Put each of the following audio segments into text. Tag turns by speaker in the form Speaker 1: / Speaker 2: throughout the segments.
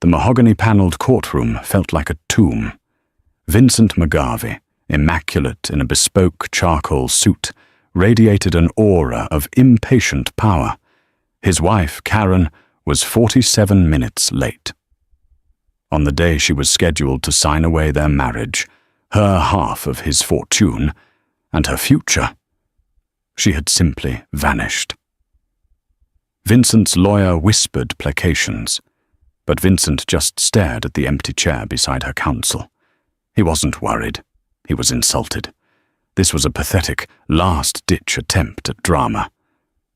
Speaker 1: The mahogany-paneled courtroom felt like a tomb. Vincent McGarvey, immaculate in a bespoke charcoal suit, radiated an aura of impatient power. His wife, Karen, was 47 minutes late. On the day she was scheduled to sign away their marriage, her half of his fortune, and her future, she had simply vanished. Vincent's lawyer whispered placations, but Vincent just stared at the empty chair beside her counsel. He wasn't worried. He was insulted. This was a pathetic, last-ditch attempt at drama.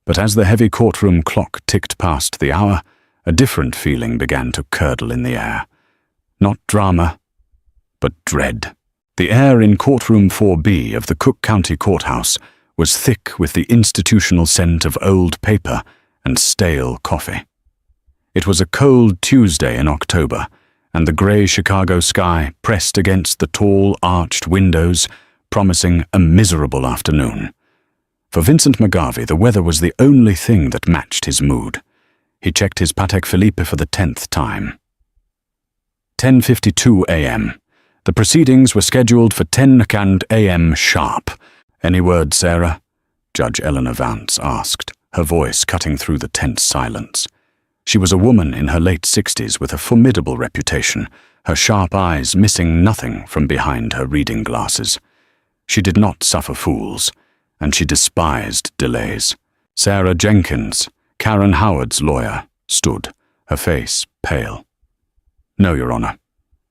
Speaker 1: But as the heavy courtroom clock ticked past the hour, a different feeling began to curdle in the air. Not drama, but dread. The air in courtroom 4B of the Cook County Courthouse was thick with the institutional scent of old paper and stale coffee. It was a cold Tuesday in October, and the gray Chicago sky pressed against the tall, arched windows, promising a miserable afternoon. For Vincent McGarvey, the weather was the only thing that matched his mood. He checked his Patek Philippe for the 10th time. 10:52 a.m. The proceedings were scheduled for 10 a.m. sharp. "Any word, Sarah?" Judge Eleanor Vance asked, her voice cutting through the tense silence. She was a woman in her late 60s with a formidable reputation, her sharp eyes missing nothing from behind her reading glasses. She did not suffer fools, and she despised delays. Sarah Jenkins, Karen Howard's lawyer, stood, her face pale. "No, Your Honor.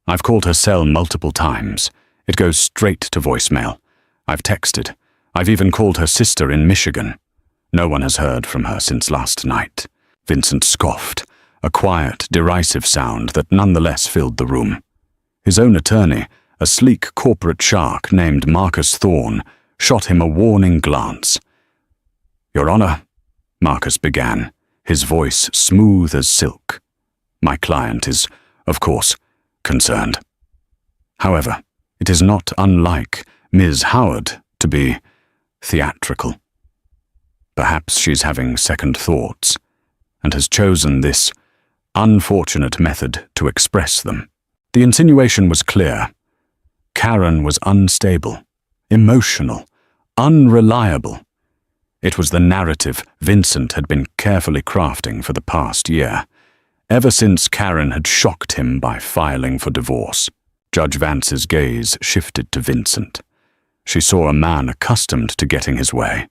Speaker 1: I've called her cell multiple times. It goes straight to voicemail. I've texted. I've even called her sister in Michigan. No one has heard from her since last night." Vincent scoffed, a quiet, derisive sound that nonetheless filled the room. His own attorney, a sleek corporate shark named Marcus Thorne, shot him a warning glance. "Your Honor," Marcus began, his voice smooth as silk. "My client is, of course, concerned. However, it is not unlike Ms. Howard to be theatrical. Perhaps she's having second thoughts, and has chosen this unfortunate method to express them." The insinuation was clear. Karen was unstable, emotional, unreliable. It was the narrative Vincent had been carefully crafting for the past year, ever since Karen had shocked him by filing for divorce. Judge Vance's gaze shifted to Vincent. She saw a man accustomed to getting his way.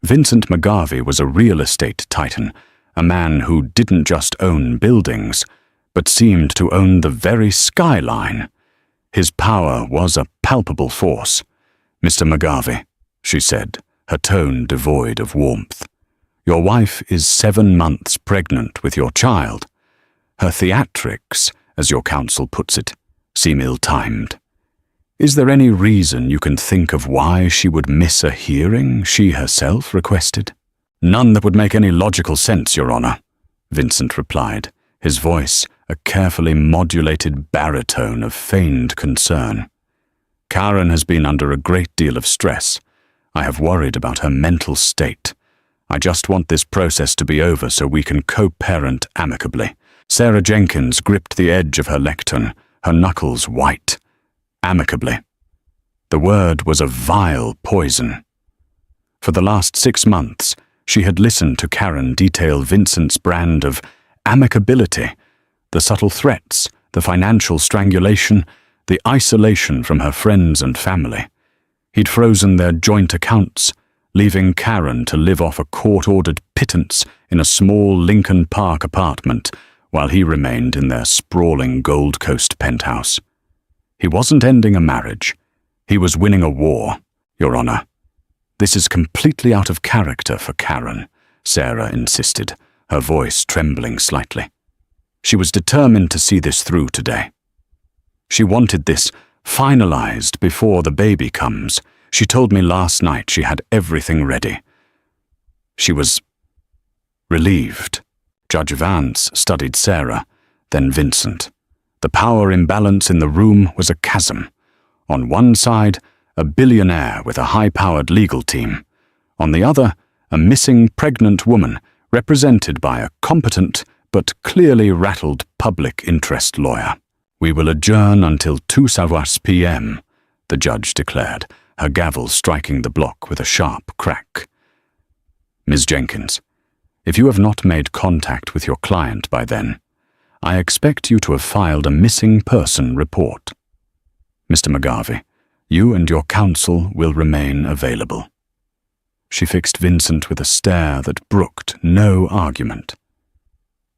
Speaker 1: Vincent McGarvey was a real estate titan, a man who didn't just own buildings, but seemed to own the very skyline. His power was a palpable force. "Mr. McGarvey," she said, her tone devoid of warmth, "your wife is 7 months pregnant with your child. Her theatrics, as your counsel puts it, seem ill-timed. Is there any reason you can think of why she would miss a hearing she herself requested?" "None that would make any logical sense, Your Honor," Vincent replied, his voice a carefully modulated baritone of feigned concern. "Karen has been under a great deal of stress. I have worried about her mental state. I just want this process to be over so we can co-parent amicably." Sarah Jenkins gripped the edge of her lectern, her knuckles white. Amicably. The word was a vile poison. For the last 6 months, she had listened to Karen detail Vincent's brand of amicability, the subtle threats, the financial strangulation, the isolation from her friends and family. He'd frozen their joint accounts, leaving Karen to live off a court-ordered pittance in a small Lincoln Park apartment while he remained in their sprawling Gold Coast penthouse. He wasn't ending a marriage. He was winning a war, Your Honor. "This is completely out of character for Karen," Sarah insisted, her voice trembling slightly. She was determined to see this through today. She wanted this finalized before the baby comes. She told me last night she had everything ready. She was relieved. Judge Vance studied Sarah, then Vincent. The power imbalance in the room was a chasm. On one side, a billionaire with a high-powered legal team. On the other, a missing pregnant woman represented by a competent but clearly rattled public interest lawyer. "We will adjourn until 2 p.m., the judge declared, her gavel striking the block with a sharp crack. "Ms. Jenkins, if you have not made contact with your client by then, I expect you to have filed a missing person report. Mr. McGarvey, you and your counsel will remain available." She fixed Vincent with a stare that brooked no argument.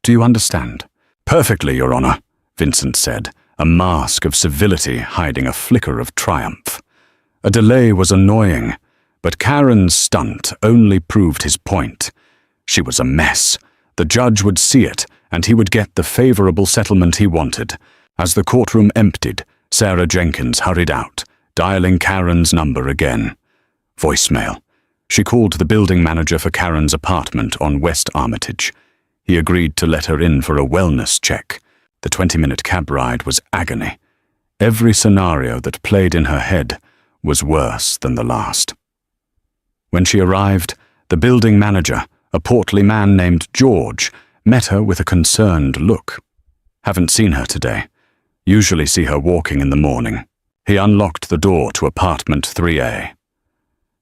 Speaker 1: "Do you understand?" "Perfectly, Your Honor," Vincent said, a mask of civility hiding a flicker of triumph. A delay was annoying, but Karen's stunt only proved his point. She was a mess. The judge would see it, and he would get the favorable settlement he wanted. As the courtroom emptied, Sarah Jenkins hurried out, dialing Karen's number again. Voicemail. She called the building manager for Karen's apartment on West Armitage. He agreed to let her in for a wellness check. The 20-minute cab ride was agony. Every scenario that played in her head was worse than the last. When she arrived, the building manager, a portly man named George, met her with a concerned look. "Haven't seen her today. Usually see her walking in the morning." He unlocked the door to apartment 3A.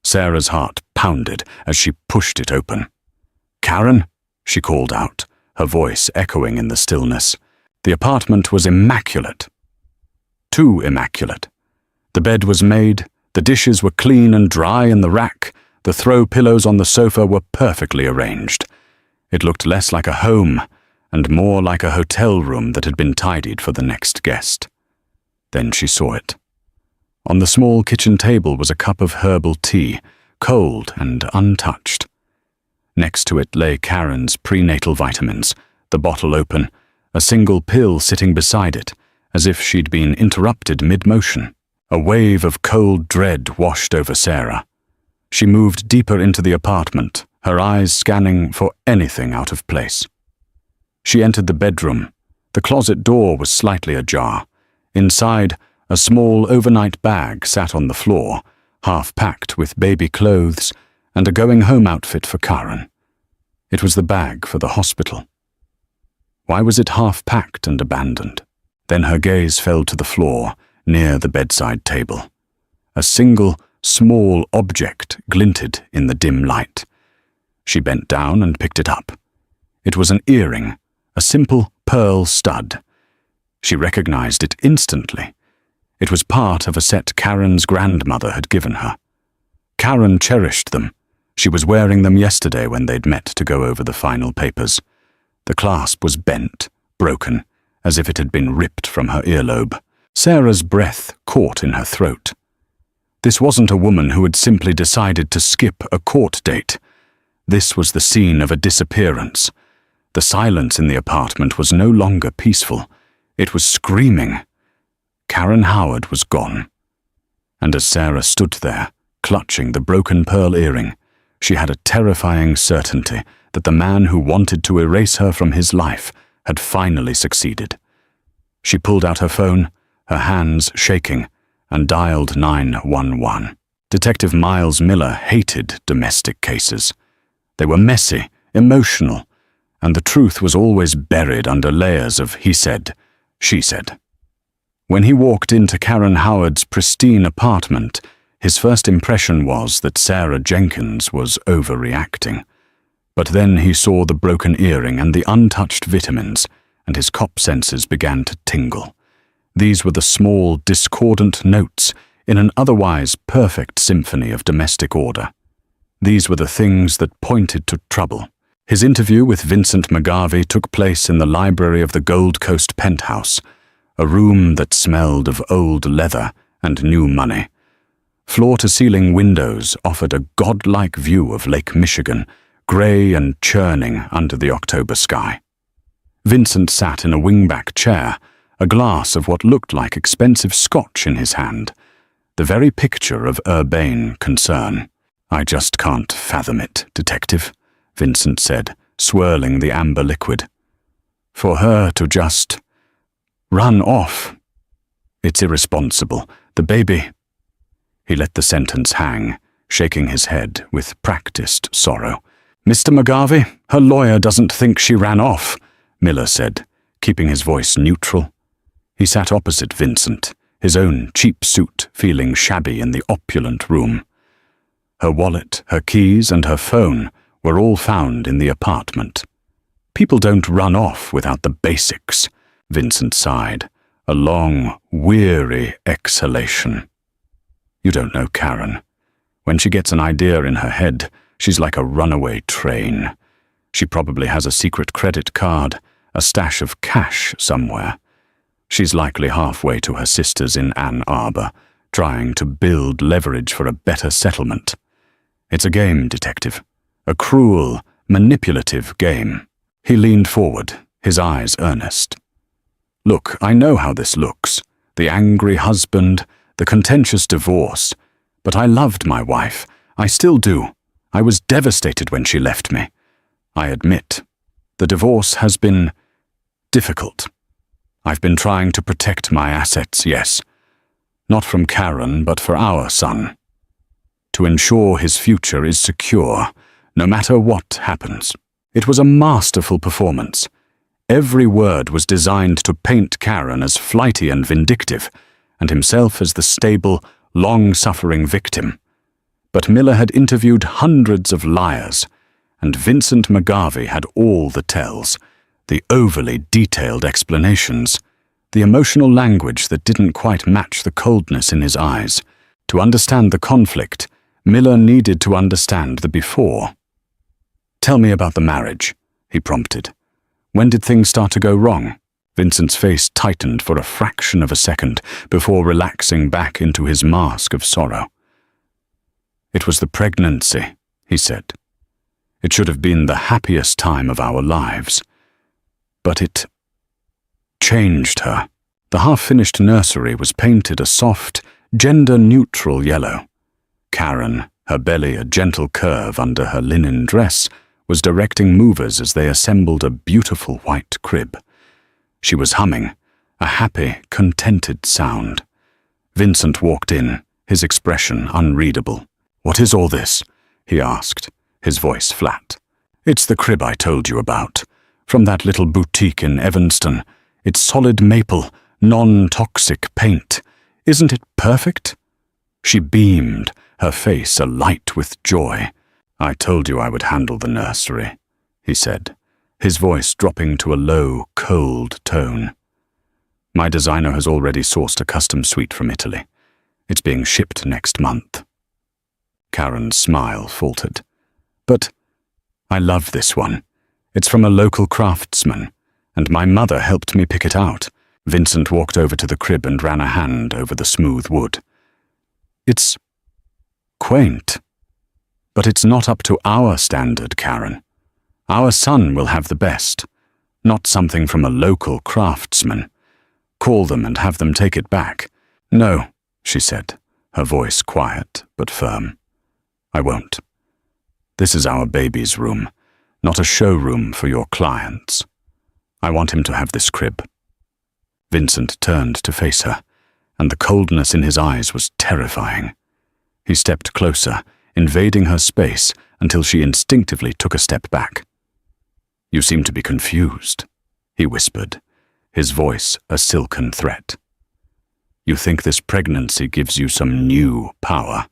Speaker 1: Sarah's heart pounded as she pushed it open. "Karen?" she called out, her voice echoing in the stillness. The apartment was immaculate. Too immaculate. The bed was made, the dishes were clean and dry in the rack, the throw pillows on the sofa were perfectly arranged. It looked less like a home and more like a hotel room that had been tidied for the next guest. Then she saw it. On the small kitchen table was a cup of herbal tea, cold and untouched. Next to it lay Karen's prenatal vitamins, the bottle open, a single pill sitting beside it, as if she'd been interrupted mid-motion. A wave of cold dread washed over Sarah. She moved deeper into the apartment, her eyes scanning for anything out of place. She entered the bedroom. The closet door was slightly ajar. Inside, a small overnight bag sat on the floor, half-packed with baby clothes and a going-home outfit for Karen. It was the bag for the hospital. Why was it half-packed and abandoned? Then her gaze fell to the floor, near the bedside table. A single, small object glinted in the dim light. She bent down and picked it up. It was an earring, a simple pearl stud. She recognized it instantly. It was part of a set Karen's grandmother had given her. Karen cherished them. She was wearing them yesterday when they'd met to go over the final papers. The clasp was bent, broken, as if it had been ripped from her earlobe. Sarah's breath caught in her throat. This wasn't a woman who had simply decided to skip a court date. This was the scene of a disappearance. The silence in the apartment was no longer peaceful. It was screaming. Karen Howard was gone. And as Sarah stood there, clutching the broken pearl earring, she had a terrifying certainty that the man who wanted to erase her from his life had finally succeeded. She pulled out her phone, her hands shaking, and dialed 911. Detective Miles Miller hated domestic cases. They were messy, emotional, and the truth was always buried under layers of he said, she said. When he walked into Karen Howard's pristine apartment, his first impression was that Sarah Jenkins was overreacting. But then he saw the broken earring and the untouched vitamins, and his cop senses began to tingle. These were the small, discordant notes in an otherwise perfect symphony of domestic order. These were the things that pointed to trouble. His interview with Vincent McGarvey took place in the library of the Gold Coast penthouse, a room that smelled of old leather and new money. Floor-to-ceiling windows offered a godlike view of Lake Michigan, grey and churning under the October sky. Vincent sat in a wingback chair, a glass of what looked like expensive scotch in his hand, the very picture of urbane concern. "I just can't fathom it, Detective," Vincent said, swirling the amber liquid. "For her to just run off. It's irresponsible. The baby—" He let the sentence hang, shaking his head with practiced sorrow. "Mr. McGarvey, her lawyer doesn't think she ran off," Miller said, keeping his voice neutral. He sat opposite Vincent, his own cheap suit feeling shabby in the opulent room. Her wallet, her keys, and her phone were all found in the apartment. People don't run off without the basics, Vincent sighed, a long, weary exhalation. You don't know Karen. When she gets an idea in her head, she's like a runaway train. She probably has a secret credit card, a stash of cash somewhere. She's likely halfway to her sister's in Ann Arbor, trying to build leverage for a better settlement. It's a game, Detective. A cruel, manipulative game. He leaned forward, his eyes earnest. Look, I know how this looks. The angry husband, the contentious divorce. But I loved my wife. I still do. I was devastated when she left me. I admit, the divorce has been difficult. I've been trying to protect my assets, yes. Not from Karen, but for our son. To ensure his future is secure, no matter what happens. It was a masterful performance. Every word was designed to paint Karen as flighty and vindictive, and himself as the stable, long-suffering victim. But Miller had interviewed hundreds of liars, and Vincent McGarvey had all the tells, the overly detailed explanations, the emotional language that didn't quite match the coldness in his eyes. To understand the conflict, Miller needed to understand the before. "Tell me about the marriage," he prompted. "When did things start to go wrong?" Vincent's face tightened for a fraction of a second before relaxing back into his mask of sorrow. "It was the pregnancy," he said. "It should have been the happiest time of our lives. But it changed her." The half-finished nursery was painted a soft, gender-neutral yellow. Karen, her belly a gentle curve under her linen dress, was directing movers as they assembled a beautiful white crib. She was humming, a happy, contented sound. Vincent walked in, his expression unreadable. "What is all this?" he asked, his voice flat. "It's the crib I told you about, from that little boutique in Evanston. It's solid maple, non-toxic paint. Isn't it perfect?" She beamed, her face alight with joy. "I told you I would handle the nursery," he said, his voice dropping to a low, cold tone. "My designer has already sourced a custom suite from Italy. It's being shipped next month." Karen's smile faltered. "But I love this one. It's from a local craftsman, and my mother helped me pick it out." Vincent walked over to the crib and ran a hand over the smooth wood. "It's quaint. But it's not up to our standard, Karen. Our son will have the best, not something from a local craftsman. Call them and have them take it back." "No," she said, her voice quiet but firm. "I won't. This is our baby's room, not a showroom for your clients. I want him to have this crib." Vincent turned to face her, and the coldness in his eyes was terrifying. He stepped closer, invading her space until she instinctively took a step back. "You seem to be confused," he whispered, his voice a silken threat. "You think this pregnancy gives you some new power,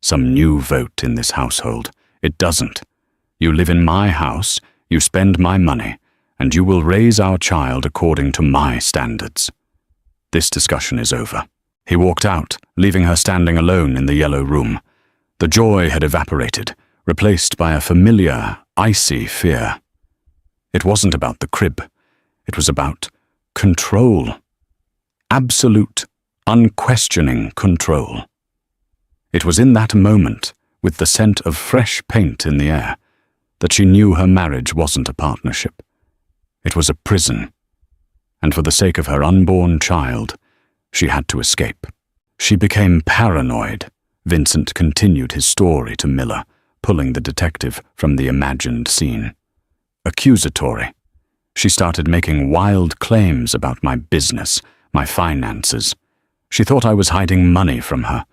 Speaker 1: some new vote in this household. It doesn't. You live in my house, you spend my money, and you will raise our child according to my standards. This discussion is over." He walked out, leaving her standing alone in the yellow room. The joy had evaporated, replaced by a familiar, icy fear. It wasn't about the crib. It was about control. Absolute, unquestioning control. It was in that moment, with the scent of fresh paint in the air, that she knew her marriage wasn't a partnership. It was a prison, and for the sake of her unborn child, she had to escape. She became paranoid. Vincent continued his story to Miller, pulling the detective from the imagined scene. Accusatory. She started making wild claims about my business, my finances. She thought I was hiding money from her.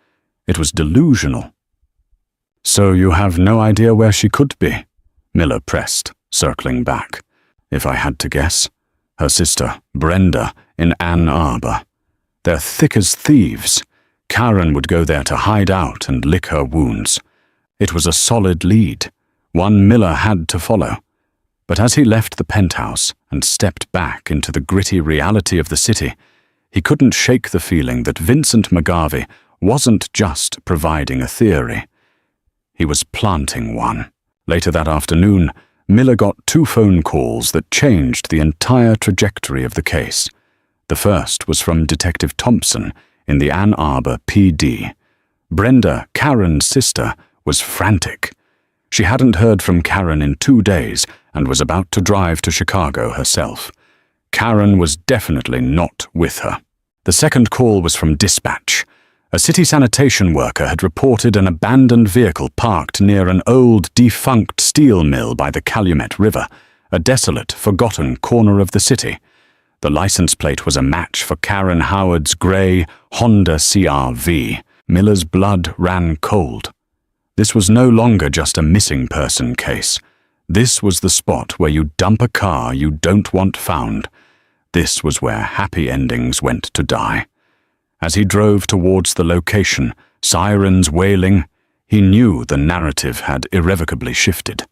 Speaker 1: It was delusional. "So you have no idea where she could be?" Miller pressed, circling back. If I had to guess, her sister, Brenda, in Ann Arbor. They're thick as thieves. Karen would go there to hide out and lick her wounds. It was a solid lead, one Miller had to follow. But as he left the penthouse and stepped back into the gritty reality of the city, he couldn't shake the feeling that Vincent McGarvey wasn't just providing a theory. He was planting one. Later that afternoon, Miller got 2 phone calls that changed the entire trajectory of the case. The first was from Detective Thompson in the Ann Arbor PD. Brenda, Karen's sister, was frantic. She hadn't heard from Karen in 2 days and was about to drive to Chicago herself. Karen was definitely not with her. The second call was from dispatch. A city sanitation worker had reported an abandoned vehicle parked near an old, defunct steel mill by the Calumet River, a desolate, forgotten corner of the city. The license plate was a match for Karen Howard's grey Honda CR-V. Miller's blood ran cold. This was no longer just a missing person case. This was the spot where you dump a car you don't want found. This was where happy endings went to die. As he drove towards the location, sirens wailing, he knew the narrative had irrevocably shifted.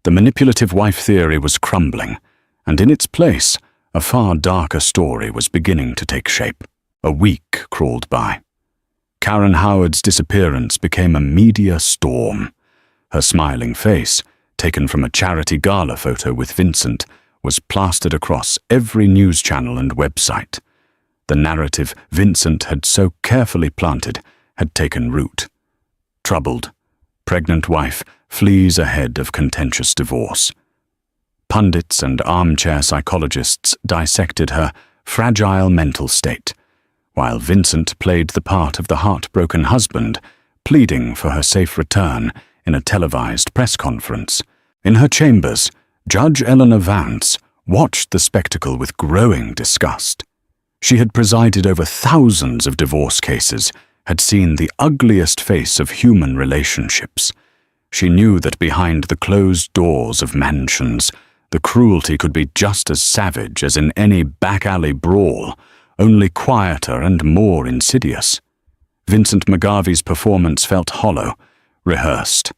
Speaker 1: The manipulative wife theory was crumbling, and in its place, a far darker story was beginning to take shape. A week crawled by. Karen Howard's disappearance became a media storm. Her smiling face, taken from a charity gala photo with Vincent, was plastered across every news channel and website. The narrative Vincent had so carefully planted had taken root. Troubled, pregnant wife flees ahead of contentious divorce. Pundits and armchair psychologists dissected her fragile mental state, while Vincent played the part of the heartbroken husband, pleading for her safe return in a televised press conference. In her chambers, Judge Eleanor Vance watched the spectacle with growing disgust. She had presided over thousands of divorce cases, had seen the ugliest face of human relationships. She knew that behind the closed doors of mansions, the cruelty could be just as savage as in any back-alley brawl, only quieter and more insidious. Vincent McGarvey's performance felt hollow, rehearsed,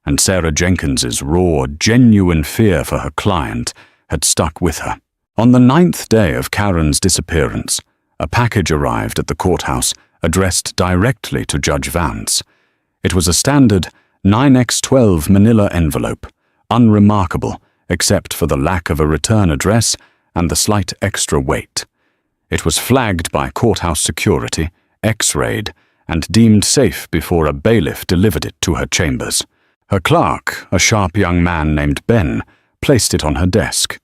Speaker 1: and Sarah Jenkins's raw, genuine fear for her client had stuck with her. On the 9th day of Karen's disappearance, a package arrived at the courthouse addressed directly to Judge Vance. It was a standard 9x12 manila envelope, unremarkable except for the lack of a return address and the slight extra weight. It was flagged by courthouse security, x-rayed, and deemed safe before a bailiff delivered it to her chambers. Her clerk, a sharp young man named Ben, placed it on her desk.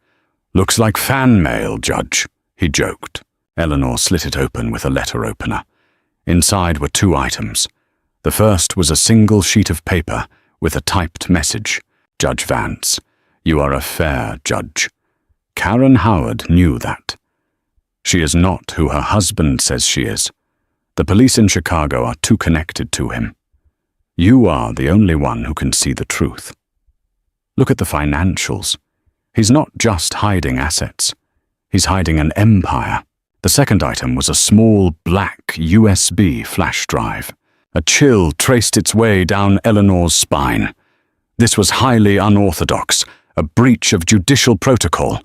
Speaker 1: "Looks like fan mail, Judge," he joked. Eleanor slit it open with a letter opener. Inside were 2 items. The first was a single sheet of paper with a typed message. "Judge Vance, you are a fair judge." Karen Howard knew that. She is not who her husband says she is. The police in Chicago are too connected to him. You are the only one who can see the truth. Look at the financials. He's not just hiding assets. He's hiding an empire. The second item was a small black USB flash drive. A chill traced its way down Eleanor's spine. This was highly unorthodox, a breach of judicial protocol.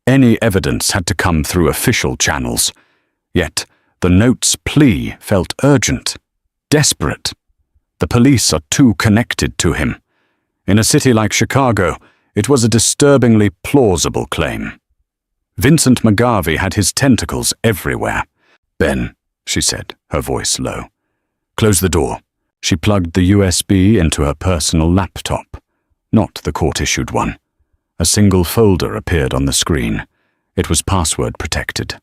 Speaker 1: Any evidence had to come through official channels. Yet, the note's plea felt urgent, desperate. The police are too connected to him. In a city like Chicago, it was a disturbingly plausible claim. Vincent McGarvey had his tentacles everywhere. "Ben," she said, her voice low. "Close the door." She plugged the USB into her personal laptop, not the court-issued one. A single folder appeared on the screen. It was password protected.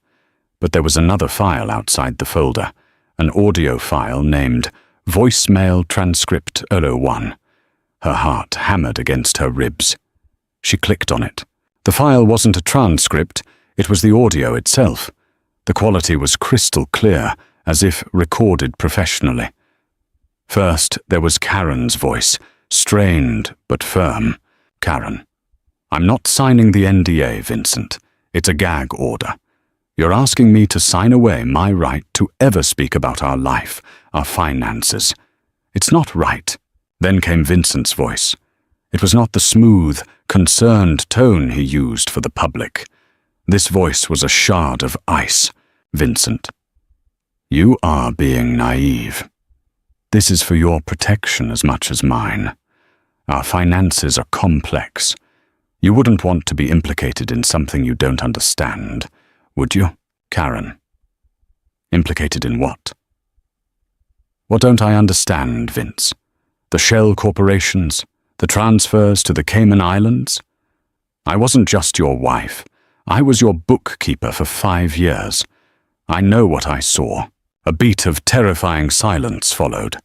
Speaker 1: But there was another file outside the folder, an audio file named Voicemail Transcript 001. Her heart hammered against her ribs. She clicked on it. The file wasn't a transcript, it was the audio itself. The quality was crystal clear, as if recorded professionally. First, there was Karen's voice, strained but firm. "Karen, I'm not signing the NDA, Vincent. It's a gag order. You're asking me to sign away my right to ever speak about our life, our finances. It's not right. Then came Vincent's voice. It was not the smooth, concerned tone he used for the public. This voice was a shard of ice. Vincent, you are being naive. This is for your protection as much as mine. Our finances are complex. You wouldn't want to be implicated in something you don't understand, would you, Karen? Implicated in what? What don't I understand, Vince? The shell corporations, the transfers to the Cayman Islands? I wasn't just your wife. I was your bookkeeper for 5 years. I know what I saw. A beat of terrifying silence followed.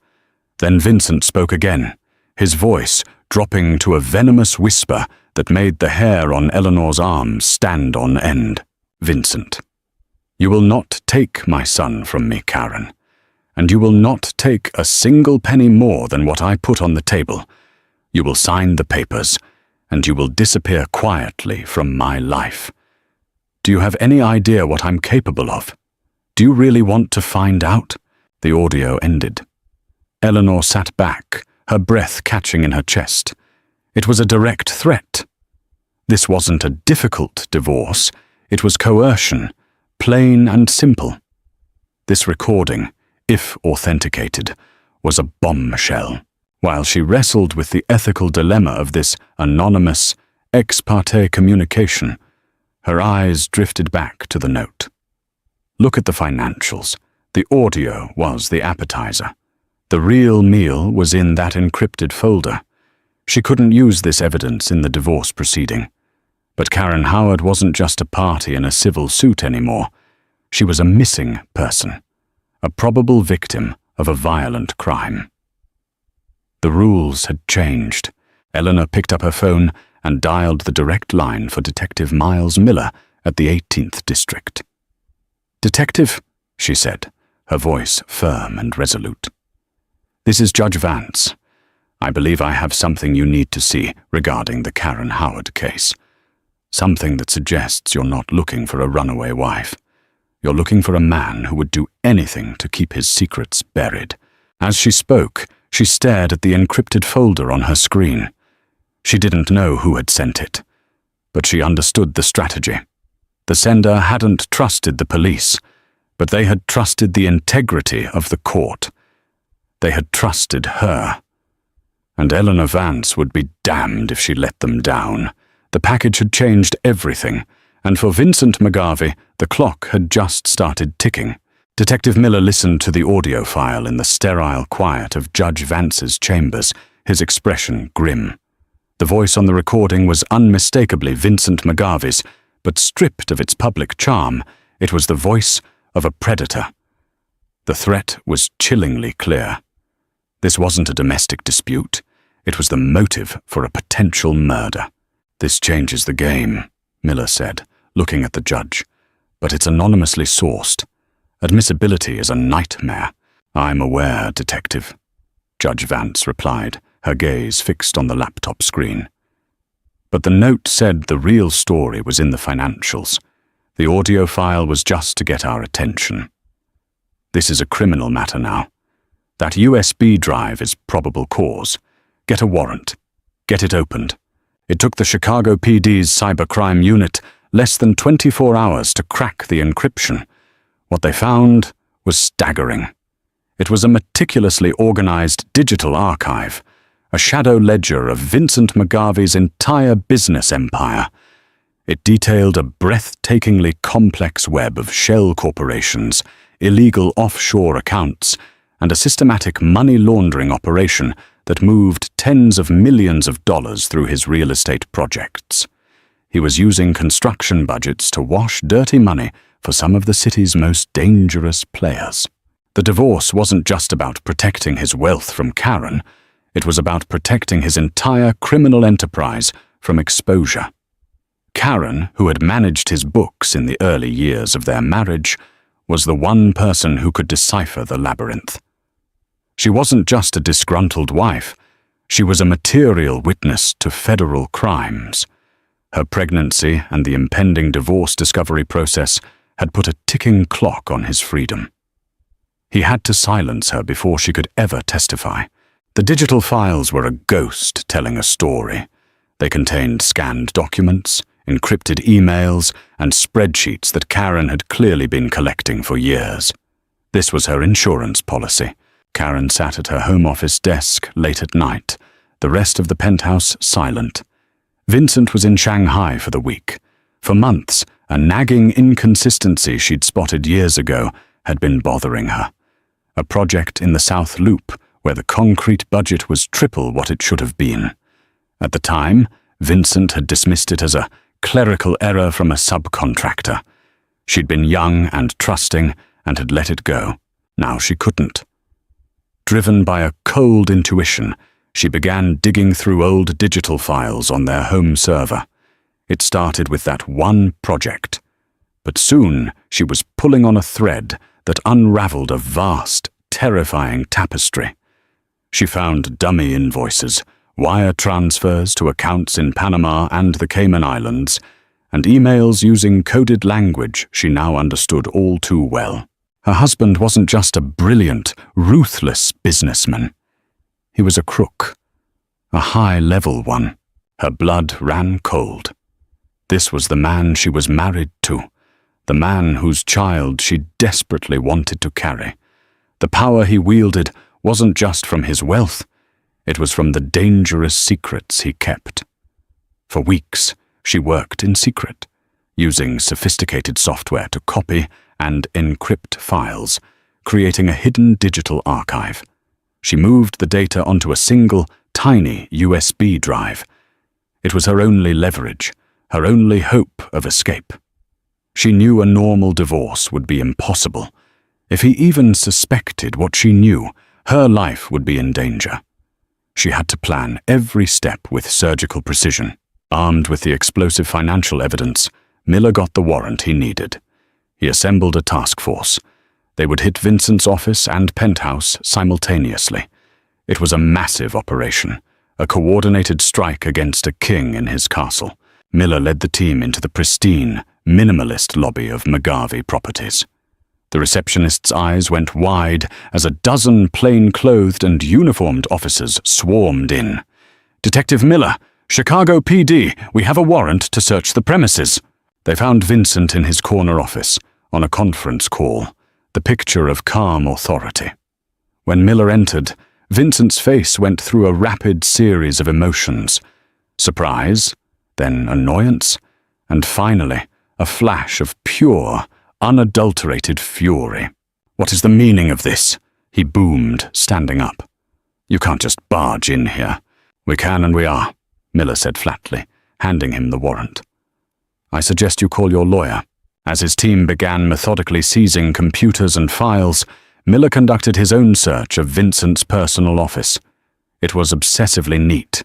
Speaker 1: Then Vincent spoke again, his voice dropping to a venomous whisper that made the hair on Eleanor's arms stand on end. Vincent, you will not take my son from me, Karen, and you will not take a single penny more than what I put on the table. You will sign the papers, and you will disappear quietly from my life. Do you have any idea what I'm capable of? Do you really want to find out? The audio ended. Eleanor sat back, her breath catching in her chest. It was a direct threat. This wasn't a difficult divorce. It was coercion, plain and simple. This recording, if authenticated, was a bombshell. While she wrestled with the ethical dilemma of this anonymous, ex parte communication, her eyes drifted back to the note. Look at the financials. The audio was the appetizer. The real meal was in that encrypted folder. She couldn't use this evidence in the divorce proceeding. But Karen Howard wasn't just a party in a civil suit anymore. She was a missing person, a probable victim of a violent crime. The rules had changed. Eleanor picked up her phone and dialed the direct line for Detective Miles Miller at the 18th District. "Detective," she said, her voice firm and resolute. "This is Judge Vance. I believe I have something you need to see regarding the Karen Howard case. Something that suggests you're not looking for a runaway wife. You're looking for a man who would do anything to keep his secrets buried." As she spoke, she stared at the encrypted folder on her screen. She didn't know who had sent it, but she understood the strategy. The sender hadn't trusted the police, but they had trusted the integrity of the court. They had trusted her. And Eleanor Vance would be damned if she let them down. The package had changed everything, and for Vincent McGarvey, the clock had just started ticking. Detective Miller listened to the audio file in the sterile quiet of Judge Vance's chambers, his expression grim. The voice on the recording was unmistakably Vincent McGarvey's, but stripped of its public charm, it was the voice of a predator. The threat was chillingly clear. This wasn't a domestic dispute. It was the motive for a potential murder. "This changes the game," Miller said, looking at the judge. "But it's anonymously sourced. Admissibility is a nightmare." "I'm aware, Detective," Judge Vance replied, her gaze fixed on the laptop screen. But the note said the real story was in the financials. The audio file was just to get our attention. "This is a criminal matter now. That USB drive is probable cause. Get a warrant. Get it opened." It took the Chicago PD's cybercrime unit less than 24 hours to crack the encryption. What they found was staggering. It was a meticulously organized digital archive, a shadow ledger of Vincent McGarvey's entire business empire. It detailed a breathtakingly complex web of shell corporations, illegal offshore accounts, and a systematic money laundering operation that moved tens of millions of dollars through his real estate projects. He was using construction budgets to wash dirty money for some of the city's most dangerous players. The divorce wasn't just about protecting his wealth from Karen. It was about protecting his entire criminal enterprise from exposure. Karen, who had managed his books in the early years of their marriage, was the one person who could decipher the labyrinth. She wasn't just a disgruntled wife. She was a material witness to federal crimes. Her pregnancy and the impending divorce discovery process had put a ticking clock on his freedom. He had to silence her before she could ever testify. The digital files were a ghost telling a story. They contained scanned documents, encrypted emails, and spreadsheets that Karen had clearly been collecting for years. This was her insurance policy. Karen sat at her home office desk late at night, the rest of the penthouse silent. Vincent was in Shanghai for the week. For months, a nagging inconsistency she'd spotted years ago had been bothering her. A project in the South Loop where the concrete budget was triple what it should have been. At the time, Vincent had dismissed it as a clerical error from a subcontractor. She'd been young and trusting and had let it go. Now she couldn't. Driven by a cold intuition, she began digging through old digital files on their home server. It started with that one project. But soon she was pulling on a thread that unraveled a vast, terrifying tapestry. She found dummy invoices, wire transfers to accounts in Panama and the Cayman Islands, and emails using coded language she now understood all too well. Her husband wasn't just a brilliant, ruthless businessman. He was a crook, a high-level one. Her blood ran cold. This was the man she was married to, the man whose child she desperately wanted to carry. The power he wielded wasn't just from his wealth, it was from the dangerous secrets he kept. For weeks, she worked in secret, using sophisticated software to copy and encrypt files, creating a hidden digital archive. She moved the data onto a single, tiny USB drive. It was her only leverage, her only hope of escape. She knew a normal divorce would be impossible. If he even suspected what she knew, her life would be in danger. She had to plan every step with surgical precision. Armed with the explosive financial evidence, Miller got the warrant he needed. He assembled a task force. They would hit Vincent's office and penthouse simultaneously. It was a massive operation, a coordinated strike against a king in his castle. Miller led the team into the pristine, minimalist lobby of McGarvey Properties. The receptionist's eyes went wide as a dozen plain-clothed and uniformed officers swarmed in. "Detective Miller, Chicago PD, we have a warrant to search the premises." They found Vincent in his corner office, on a conference call, the picture of calm authority. When Miller entered, Vincent's face went through a rapid series of emotions. Surprise, then annoyance, and finally, a flash of pure, unadulterated fury. "What is the meaning of this?" he boomed, standing up. "You can't just barge in here." "We can and we are," Miller said flatly, handing him the warrant. "I suggest you call your lawyer." As his team began methodically seizing computers and files, Miller conducted his own search of Vincent's personal office. It was obsessively neat.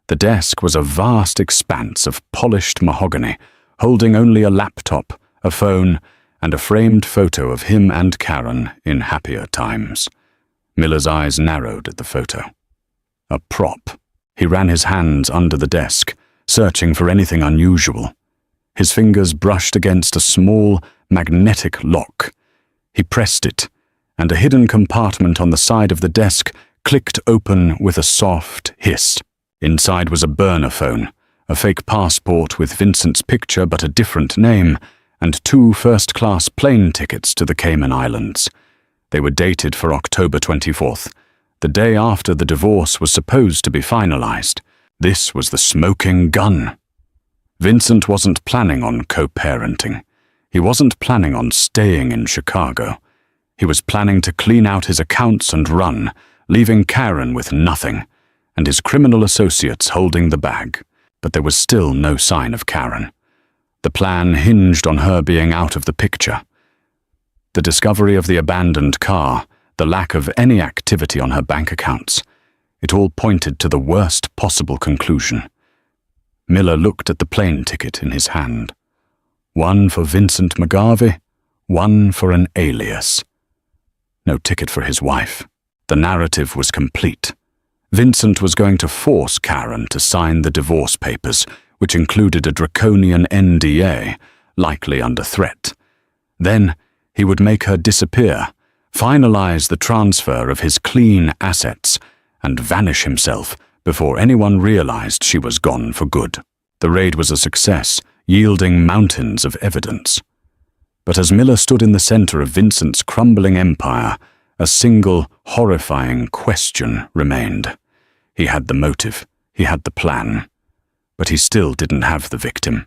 Speaker 1: The desk was a vast expanse of polished mahogany, holding only a laptop, a phone, and a framed photo of him and Karen in happier times. Miller's eyes narrowed at the photo. A prop. He ran his hands under the desk, searching for anything unusual. His fingers brushed against a small, magnetic lock. He pressed it, and a hidden compartment on the side of the desk clicked open with a soft hiss. Inside was a burner phone, a fake passport with Vincent's picture but a different name, and 2 first-class plane tickets to the Cayman Islands. They were dated for October 24th, the day after the divorce was supposed to be finalized. This was the smoking gun. Vincent wasn't planning on co-parenting. He wasn't planning on staying in Chicago. He was planning to clean out his accounts and run, leaving Karen with nothing, and his criminal associates holding the bag. But there was still no sign of Karen. The plan hinged on her being out of the picture. The discovery of the abandoned car, the lack of any activity on her bank accounts, it all pointed to the worst possible conclusion. Miller looked at the plane ticket in his hand. One for Vincent McGarvey, one for an alias. No ticket for his wife. The narrative was complete. Vincent was going to force Karen to sign the divorce papers, which included a draconian NDA, likely under threat. Then he would make her disappear, finalize the transfer of his clean assets, and vanish himself before anyone realized she was gone for good. The raid was a success, yielding mountains of evidence. But as Miller stood in the center of Vincent's crumbling empire, a single, horrifying question remained. He had the motive, he had the plan, but he still didn't have the victim.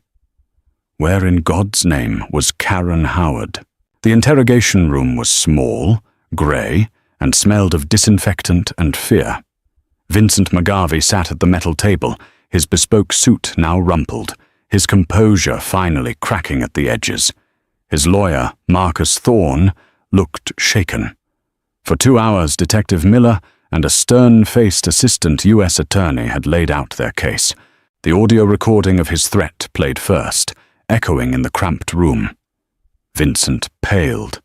Speaker 1: Where in God's name was Karen Howard? The interrogation room was small, grey, and smelled of disinfectant and fear. Vincent McGarvey sat at the metal table, his bespoke suit now rumpled, his composure finally cracking at the edges. His lawyer, Marcus Thorne, looked shaken. For 2 hours, Detective Miller and a stern-faced assistant U.S. attorney had laid out their case. The audio recording of his threat played first, echoing in the cramped room. Vincent paled.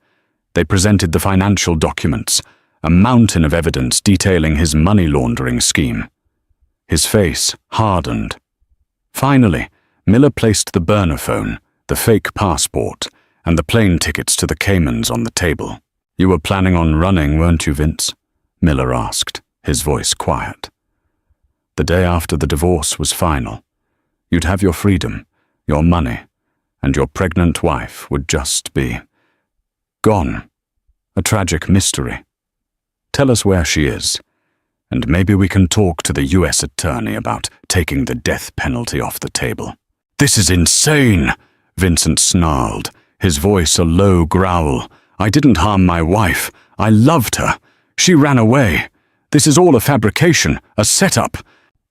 Speaker 1: They presented the financial documents, a mountain of evidence detailing his money laundering scheme. His face hardened. Finally, Miller placed the burner phone, the fake passport, and the plane tickets to the Caymans on the table. "You were planning on running, weren't you, Vince?" Miller asked, his voice quiet. "The day after the divorce was final. You'd have your freedom, your money, and your pregnant wife would just be gone. A tragic mystery. Tell us where she is, and maybe we can talk to the U.S. attorney about taking the death penalty off the table." "This is insane," Vincent snarled, his voice a low growl. "I didn't harm my wife. I loved her. She ran away. This is all a fabrication, a setup."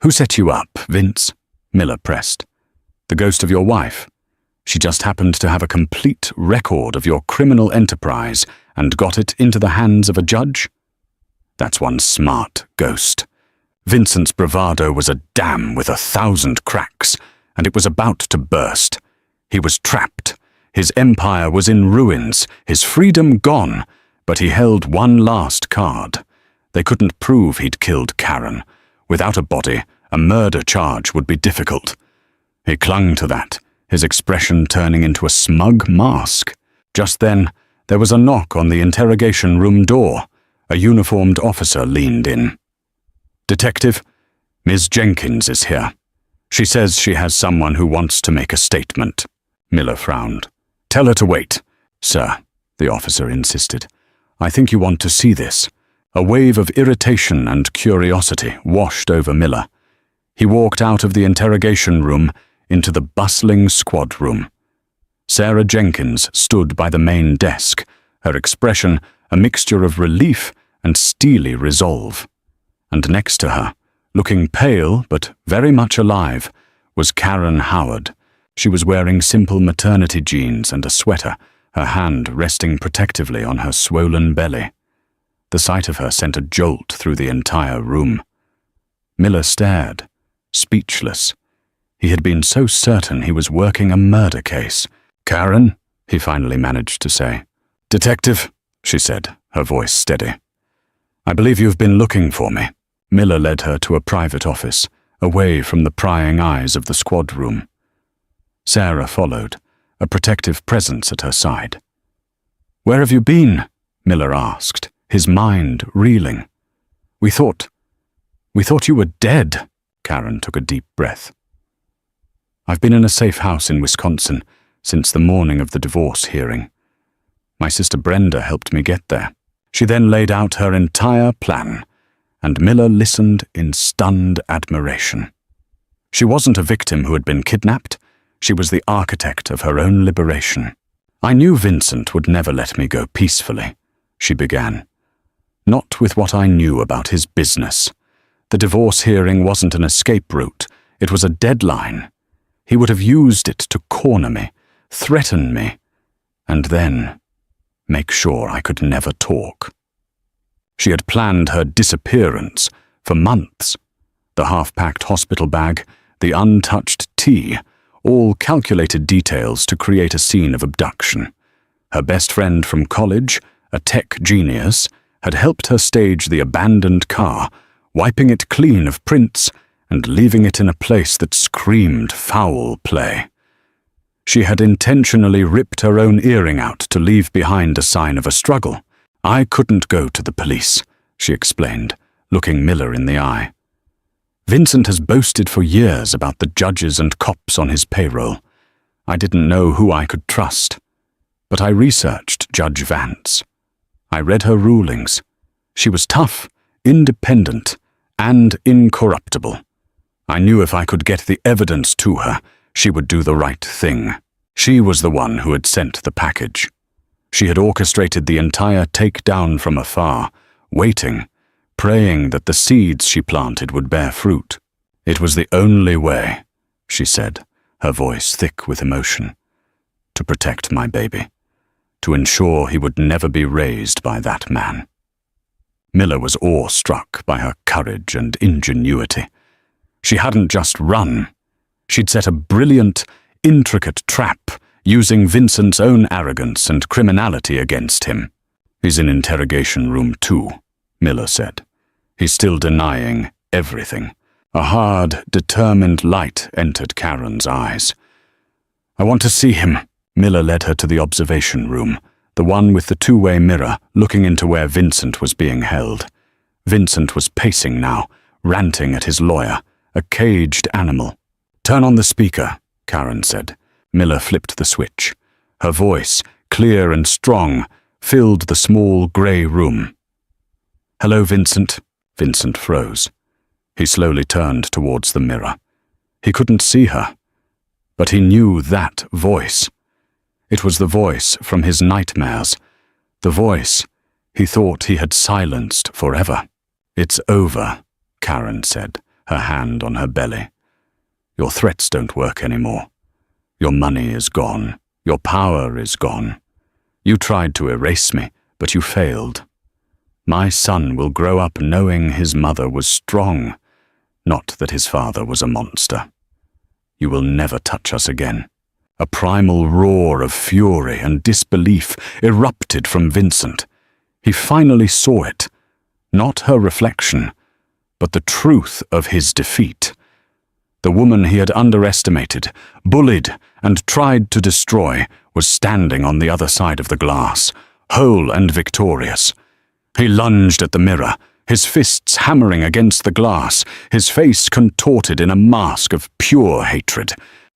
Speaker 1: "Who set you up, Vince?" Miller pressed. "The ghost of your wife. She just happened to have a complete record of your criminal enterprise and got it into the hands of a judge? That's one smart ghost." Vincent's bravado was a dam with 1,000 cracks, and it was about to burst. He was trapped. His empire was in ruins, his freedom gone, but he held one last card. They couldn't prove he'd killed Karen. Without a body, a murder charge would be difficult. He clung to that, his expression turning into a smug mask. Just then, there was a knock on the interrogation room door. A uniformed officer leaned in. "Detective, Ms. Jenkins is here. She says she has someone who wants to make a statement." Miller frowned. "Tell her to wait." "Sir," the officer insisted, "I think you want to see this." A wave of irritation and curiosity washed over Miller. He walked out of the interrogation room into the bustling squad room. Sarah Jenkins stood by the main desk, her expression a mixture of relief and steely resolve. And next to her, looking pale but very much alive, was Karen Howard. She was wearing simple maternity jeans and a sweater, her hand resting protectively on her swollen belly. The sight of her sent a jolt through the entire room. Miller stared, speechless. He had been so certain he was working a murder case. "Karen," he finally managed to say. "Detective," she said, her voice steady. "I believe you've been looking for me." Miller led her to a private office, away from the prying eyes of the squad room. Sarah followed, a protective presence at her side. "Where have you been?" Miller asked, his mind reeling. We thought you were dead." Karen took a deep breath. "I've been in a safe house in Wisconsin since the morning of the divorce hearing. My sister Brenda helped me get there." She then laid out her entire plan, and Miller listened in stunned admiration. She wasn't a victim who had been kidnapped. She was the architect of her own liberation. "I knew Vincent would never let me go peacefully," she began. "Not with what I knew about his business. The divorce hearing wasn't an escape route. It was a deadline. He would have used it to corner me, threaten me, and then make sure I could never talk." She had planned her disappearance for months. The half-packed hospital bag, the untouched tea, all calculated details to create a scene of abduction. Her best friend from college, a tech genius, had helped her stage the abandoned car, wiping it clean of prints and leaving it in a place that screamed foul play. She had intentionally ripped her own earring out to leave behind a sign of a struggle. "I couldn't go to the police," she explained, looking Miller in the eye. "Vincent has boasted for years about the judges and cops on his payroll. I didn't know who I could trust. But I researched Judge Vance. I read her rulings. She was tough, independent, and incorruptible. I knew if I could get the evidence to her, she would do the right thing. She was the one who had sent the package. She had orchestrated the entire takedown from afar, waiting, praying that the seeds she planted would bear fruit. It was the only way," she said, her voice thick with emotion, "to protect my baby, to ensure he would never be raised by that man." Miller was awestruck by her courage and ingenuity. She hadn't just run. She'd set a brilliant, intricate trap using Vincent's own arrogance and criminality against him. "He's in interrogation room 2, Miller said. "He's still denying everything." A hard, determined light entered Karen's eyes. "I want to see him." Miller led her to the observation room, the one with the two-way mirror looking into where Vincent was being held. Vincent was pacing now, ranting at his lawyer, a caged animal. "Turn on the speaker," Karen said. Miller flipped the switch. Her voice, clear and strong, filled the small grey room. "Hello, Vincent." Vincent froze. He slowly turned towards the mirror. He couldn't see her, but he knew that voice. It was the voice from his nightmares, the voice he thought he had silenced forever. "It's over," Karen said, her hand on her belly. "Your threats don't work anymore. Your money is gone. Your power is gone. You tried to erase me, but you failed. My son will grow up knowing his mother was strong, not that his father was a monster. You will never touch us again." A primal roar of fury and disbelief erupted from Vincent. He finally saw it, not her reflection, but the truth of his defeat. The woman he had underestimated, bullied, and tried to destroy was standing on the other side of the glass, whole and victorious. He lunged at the mirror, his fists hammering against the glass, his face contorted in a mask of pure hatred.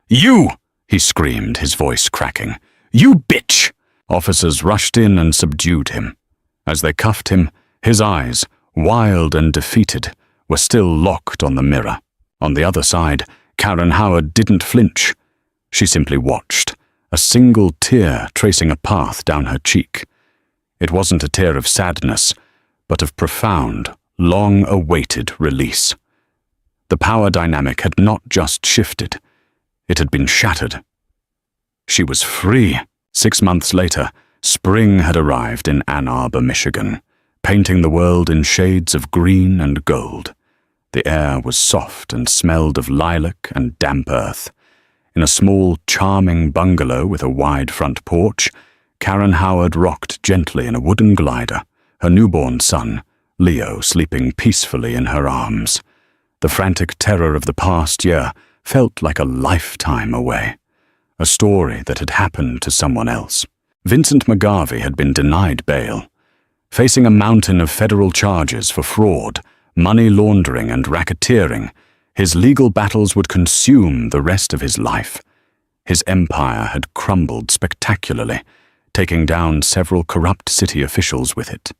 Speaker 1: "You!" he screamed, his voice cracking. "You bitch!" Officers rushed in and subdued him. As they cuffed him, his eyes, wild and defeated, were still locked on the mirror. On the other side, Karen Howard didn't flinch. She simply watched, a single tear tracing a path down her cheek. It wasn't a tear of sadness, but of profound, long-awaited release. The power dynamic had not just shifted, it had been shattered. She was free. 6 months later, spring had arrived in Ann Arbor, Michigan, painting the world in shades of green and gold. The air was soft and smelled of lilac and damp earth. In a small, charming bungalow with a wide front porch, Karen Howard rocked gently in a wooden glider, her newborn son, Leo, sleeping peacefully in her arms. The frantic terror of the past year felt like a lifetime away, a story that had happened to someone else. Vincent McGarvey had been denied bail, facing a mountain of federal charges for fraud, money laundering, and racketeering. His legal battles would consume the rest of his life. His empire had crumbled spectacularly, taking down several corrupt city officials with it.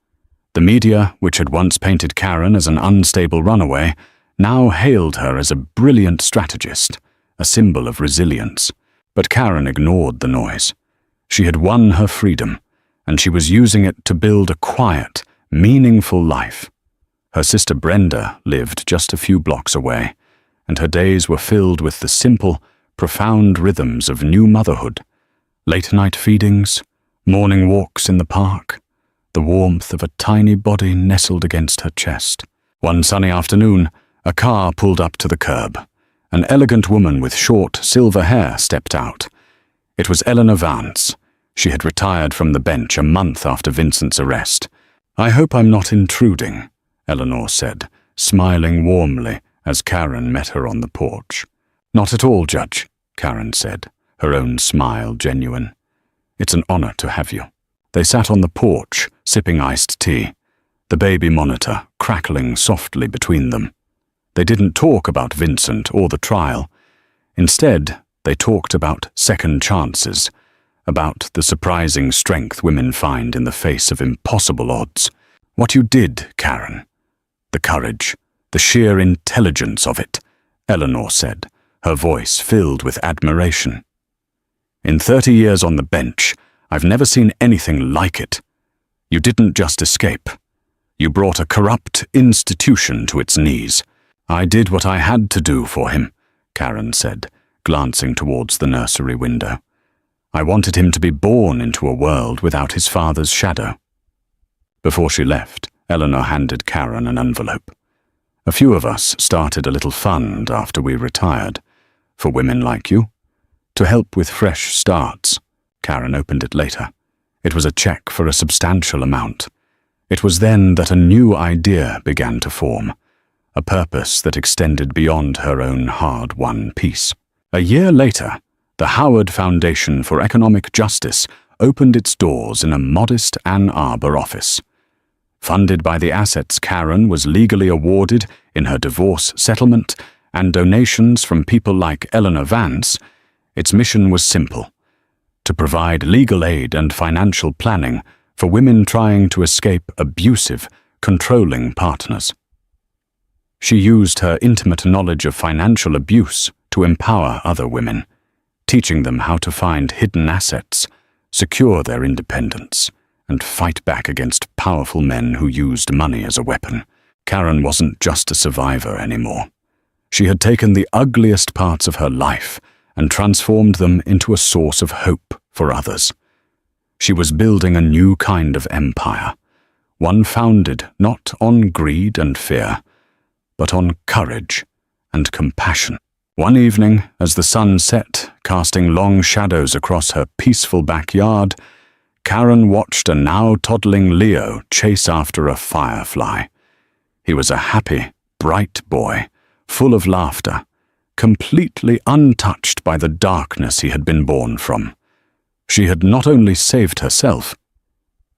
Speaker 1: The media, which had once painted Karen as an unstable runaway, now hailed her as a brilliant strategist, a symbol of resilience. But Karen ignored the noise. She had won her freedom, and she was using it to build a quiet, meaningful life. Her sister Brenda lived just a few blocks away, and her days were filled with the simple, profound rhythms of new motherhood. Late-night feedings, morning walks in the park, the warmth of a tiny body nestled against her chest. One sunny afternoon, a car pulled up to the curb. An elegant woman with short, silver hair stepped out. It was Eleanor Vance. She had retired from the bench a month after Vincent's arrest. "I hope I'm not intruding," Eleanor said, smiling warmly as Karen met her on the porch. "Not at all, Judge," Karen said, her own smile genuine. "It's an honor to have you." They sat on the porch, sipping iced tea, the baby monitor crackling softly between them. They didn't talk about Vincent or the trial. Instead, they talked about second chances, about the surprising strength women find in the face of impossible odds. "What you did, Karen. The courage, the sheer intelligence of it," Eleanor said, her voice filled with admiration. "In 30 years on the bench, I've never seen anything like it. You didn't just escape. You brought a corrupt institution to its knees." "I did what I had to do for him," Karen said, glancing towards the nursery window. "I wanted him to be born into a world without his father's shadow." Before she left, Eleanor handed Karen an envelope. "A few of us started a little fund after we retired, for women like you, to help with fresh starts." Karen opened it later. It was a check for a substantial amount. It was then that a new idea began to form, a purpose that extended beyond her own hard-won peace. A year later, the Howard Foundation for Economic Justice opened its doors in a modest Ann Arbor office. Funded by the assets Karen was legally awarded in her divorce settlement and donations from people like Eleanor Vance, its mission was simple: to provide legal aid and financial planning for women trying to escape abusive, controlling partners. She used her intimate knowledge of financial abuse to empower other women, teaching them how to find hidden assets, secure their independence, and fight back against powerful men who used money as a weapon. Karen wasn't just a survivor anymore. She had taken the ugliest parts of her life and transformed them into a source of hope for others. She was building a new kind of empire, one founded not on greed and fear, but on courage and compassion. One evening, as the sun set, casting long shadows across her peaceful backyard, Karen watched a now toddling Leo chase after a firefly. He was a happy, bright boy, full of laughter, completely untouched by the darkness he had been born from. She had not only saved herself,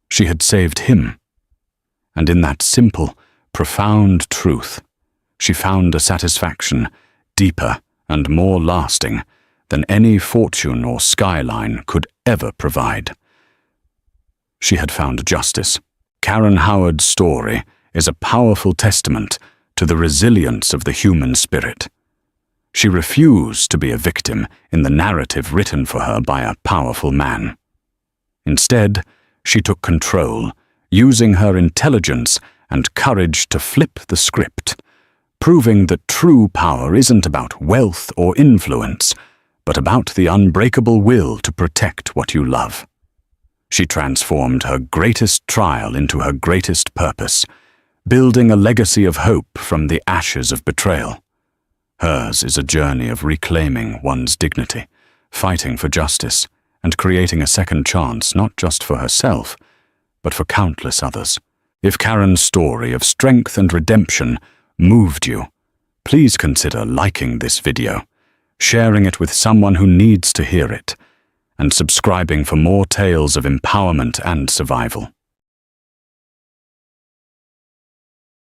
Speaker 1: she had saved him. And in that simple, profound truth, she found a satisfaction deeper and more lasting than any fortune or skyline could ever provide. She had found justice. Karen Howard's story is a powerful testament to the resilience of the human spirit. She refused to be a victim in the narrative written for her by a powerful man. Instead, she took control, using her intelligence and courage to flip the script, proving that true power isn't about wealth or influence, but about the unbreakable will to protect what you love. She transformed her greatest trial into her greatest purpose, building a legacy of hope from the ashes of betrayal. Hers is a journey of reclaiming one's dignity, fighting for justice, and creating a second chance not just for herself, but for countless others. If Karen's story of strength and redemption moved you, please consider liking this video, sharing it with someone who needs to hear it, and subscribing for more tales of empowerment and survival.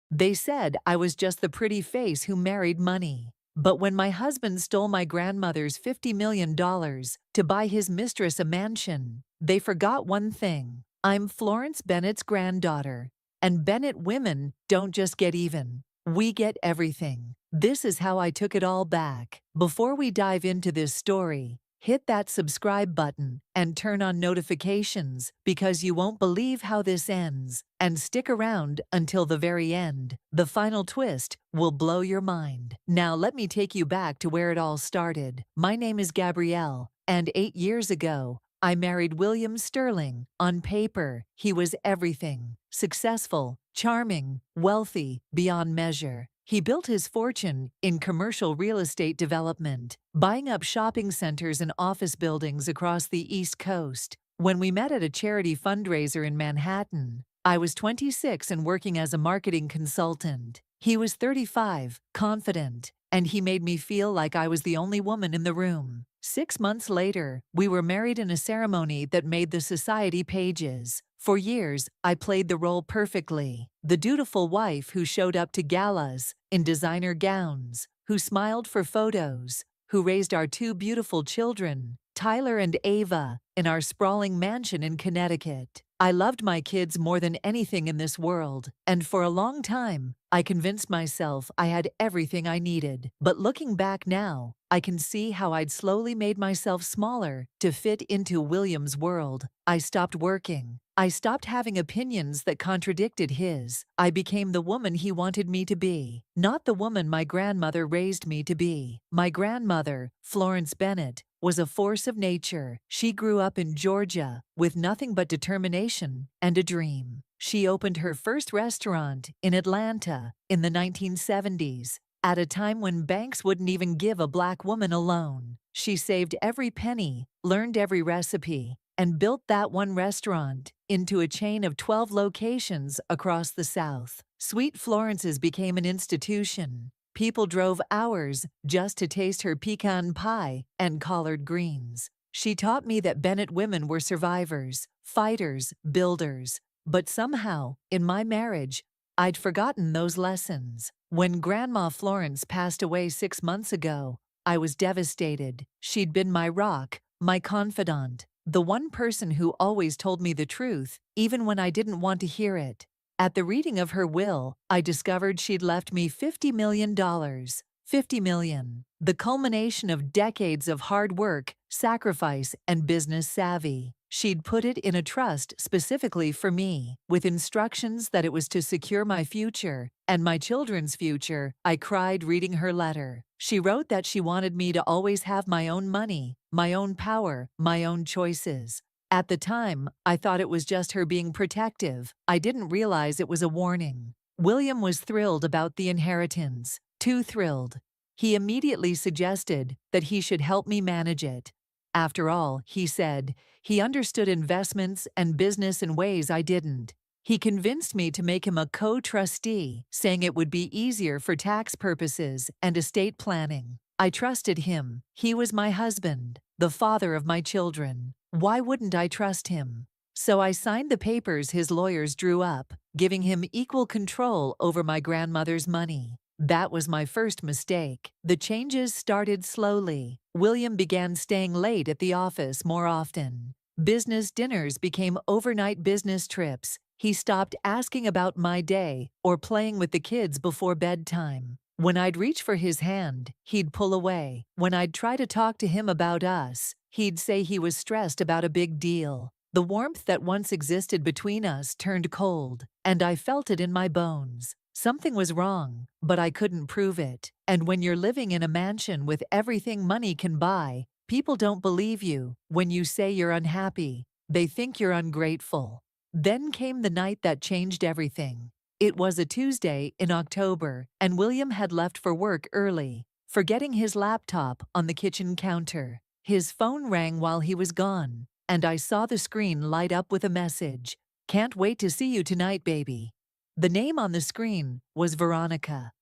Speaker 2: They said I was just the pretty face who married money. But when my husband stole my grandmother's $50 million to buy his mistress a mansion, they forgot one thing. I'm Florence Bennett's granddaughter, and Bennett women don't just get even. We get everything. This is how I took it all back. Before we dive into this story, hit that subscribe button and turn on notifications because you won't believe how this ends. And stick around until the very end. The final twist will blow your mind. Now let me take you back to where it all started. My name is Gabrielle, and 8 years ago, I married William Sterling. On paper, he was everything: successful, charming, wealthy, beyond measure. He built his fortune in commercial real estate development, buying up shopping centers and office buildings across the East Coast. When we met at a charity fundraiser in Manhattan, I was 26 and working as a marketing consultant. He was 35, confident, and he made me feel like I was the only woman in the room. 6 months later, we were married in a ceremony that made the society pages. For years, I played the role perfectly. The dutiful wife who showed up to galas in designer gowns, who smiled for photos, who raised our two beautiful children, Tyler and Ava, in our sprawling mansion in Connecticut. I loved my kids more than anything in this world, and for a long time, I convinced myself I had everything I needed. But looking back now, I can see how I'd slowly made myself smaller to fit into William's world. I stopped working. I stopped having opinions that contradicted his. I became the woman he wanted me to be, not the woman my grandmother raised me to be. My grandmother, Florence Bennett, was a force of nature. She grew up in Georgia with nothing but determination and a dream. She opened her first restaurant in Atlanta in the 1970s, at a time when banks wouldn't even give a black woman a loan. She saved every penny, learned every recipe, and built that one restaurant into a chain of 12 locations across the South. Sweet Florence's became an institution. People drove hours just to taste her pecan pie and collard greens. She taught me that Bennett women were survivors, fighters, builders. But somehow, in my marriage, I'd forgotten those lessons. When Grandma Florence passed away 6 months ago, I was devastated. She'd been my rock, my confidant, the one person who always told me the truth, even when I didn't want to hear it. At the reading of her will, I discovered she'd left me $50 million. $50 million. The culmination of decades of hard work, sacrifice, and business savvy. She'd put it in a trust specifically for me, with instructions that it was to secure my future and my children's future. I cried reading her letter. She wrote that she wanted me to always have my own money, my own power, my own choices. At the time, I thought it was just her being protective. I didn't realize it was a warning. William was thrilled about the inheritance, too thrilled. He immediately suggested that he should help me manage it. After all, he said, he understood investments and business in ways I didn't. He convinced me to make him a co-trustee, saying it would be easier for tax purposes and estate planning. I trusted him. He was my husband, the father of my children. Why wouldn't I trust him? So I signed the papers his lawyers drew up, giving him equal control over my grandmother's money. That was my first mistake. The changes started slowly. William began staying late at the office more often. Business dinners became overnight business trips. He stopped asking about my day or playing with the kids before bedtime. When I'd reach for his hand, he'd pull away. When I'd try to talk to him about us, he'd say he was stressed about a big deal. The warmth that once existed between us turned cold, and I felt it in my bones. Something was wrong, but I couldn't prove it. And when you're living in a mansion with everything money can buy, people don't believe you. When you say you're unhappy, they think you're ungrateful. Then came the night that changed everything. It was a Tuesday in October, and William had left for work early, forgetting his laptop on the kitchen counter. His phone rang while he was gone, and I saw the screen light up with a message. "Can't wait to see you tonight, baby." The name on the screen was Veronica.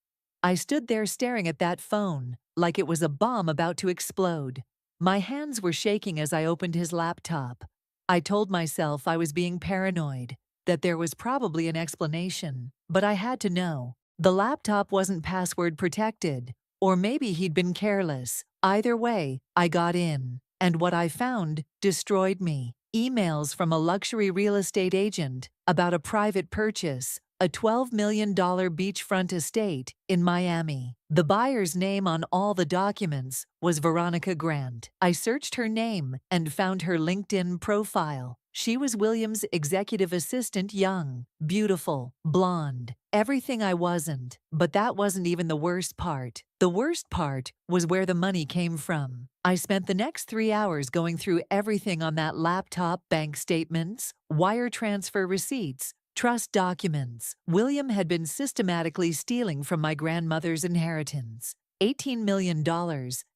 Speaker 2: I stood there staring at that phone, like it was a bomb about to explode. My hands were shaking as I opened his laptop. I told myself I was being paranoid, that there was probably an explanation, but I had to know. The laptop wasn't password protected, or maybe he'd been careless. Either way, I got in, and what I found destroyed me. Emails from a luxury real estate agent about a private purchase, a $12 million beachfront estate in Miami. The buyer's name on all the documents was Veronica Grant. I searched her name and found her LinkedIn profile. She was William's executive assistant, young, beautiful, blonde, everything I wasn't. But that wasn't even the worst part. The worst part was where the money came from. I spent the next 3 hours going through everything on that laptop: bank statements, wire transfer receipts, trust documents. William had been systematically stealing from my grandmother's inheritance. $18 million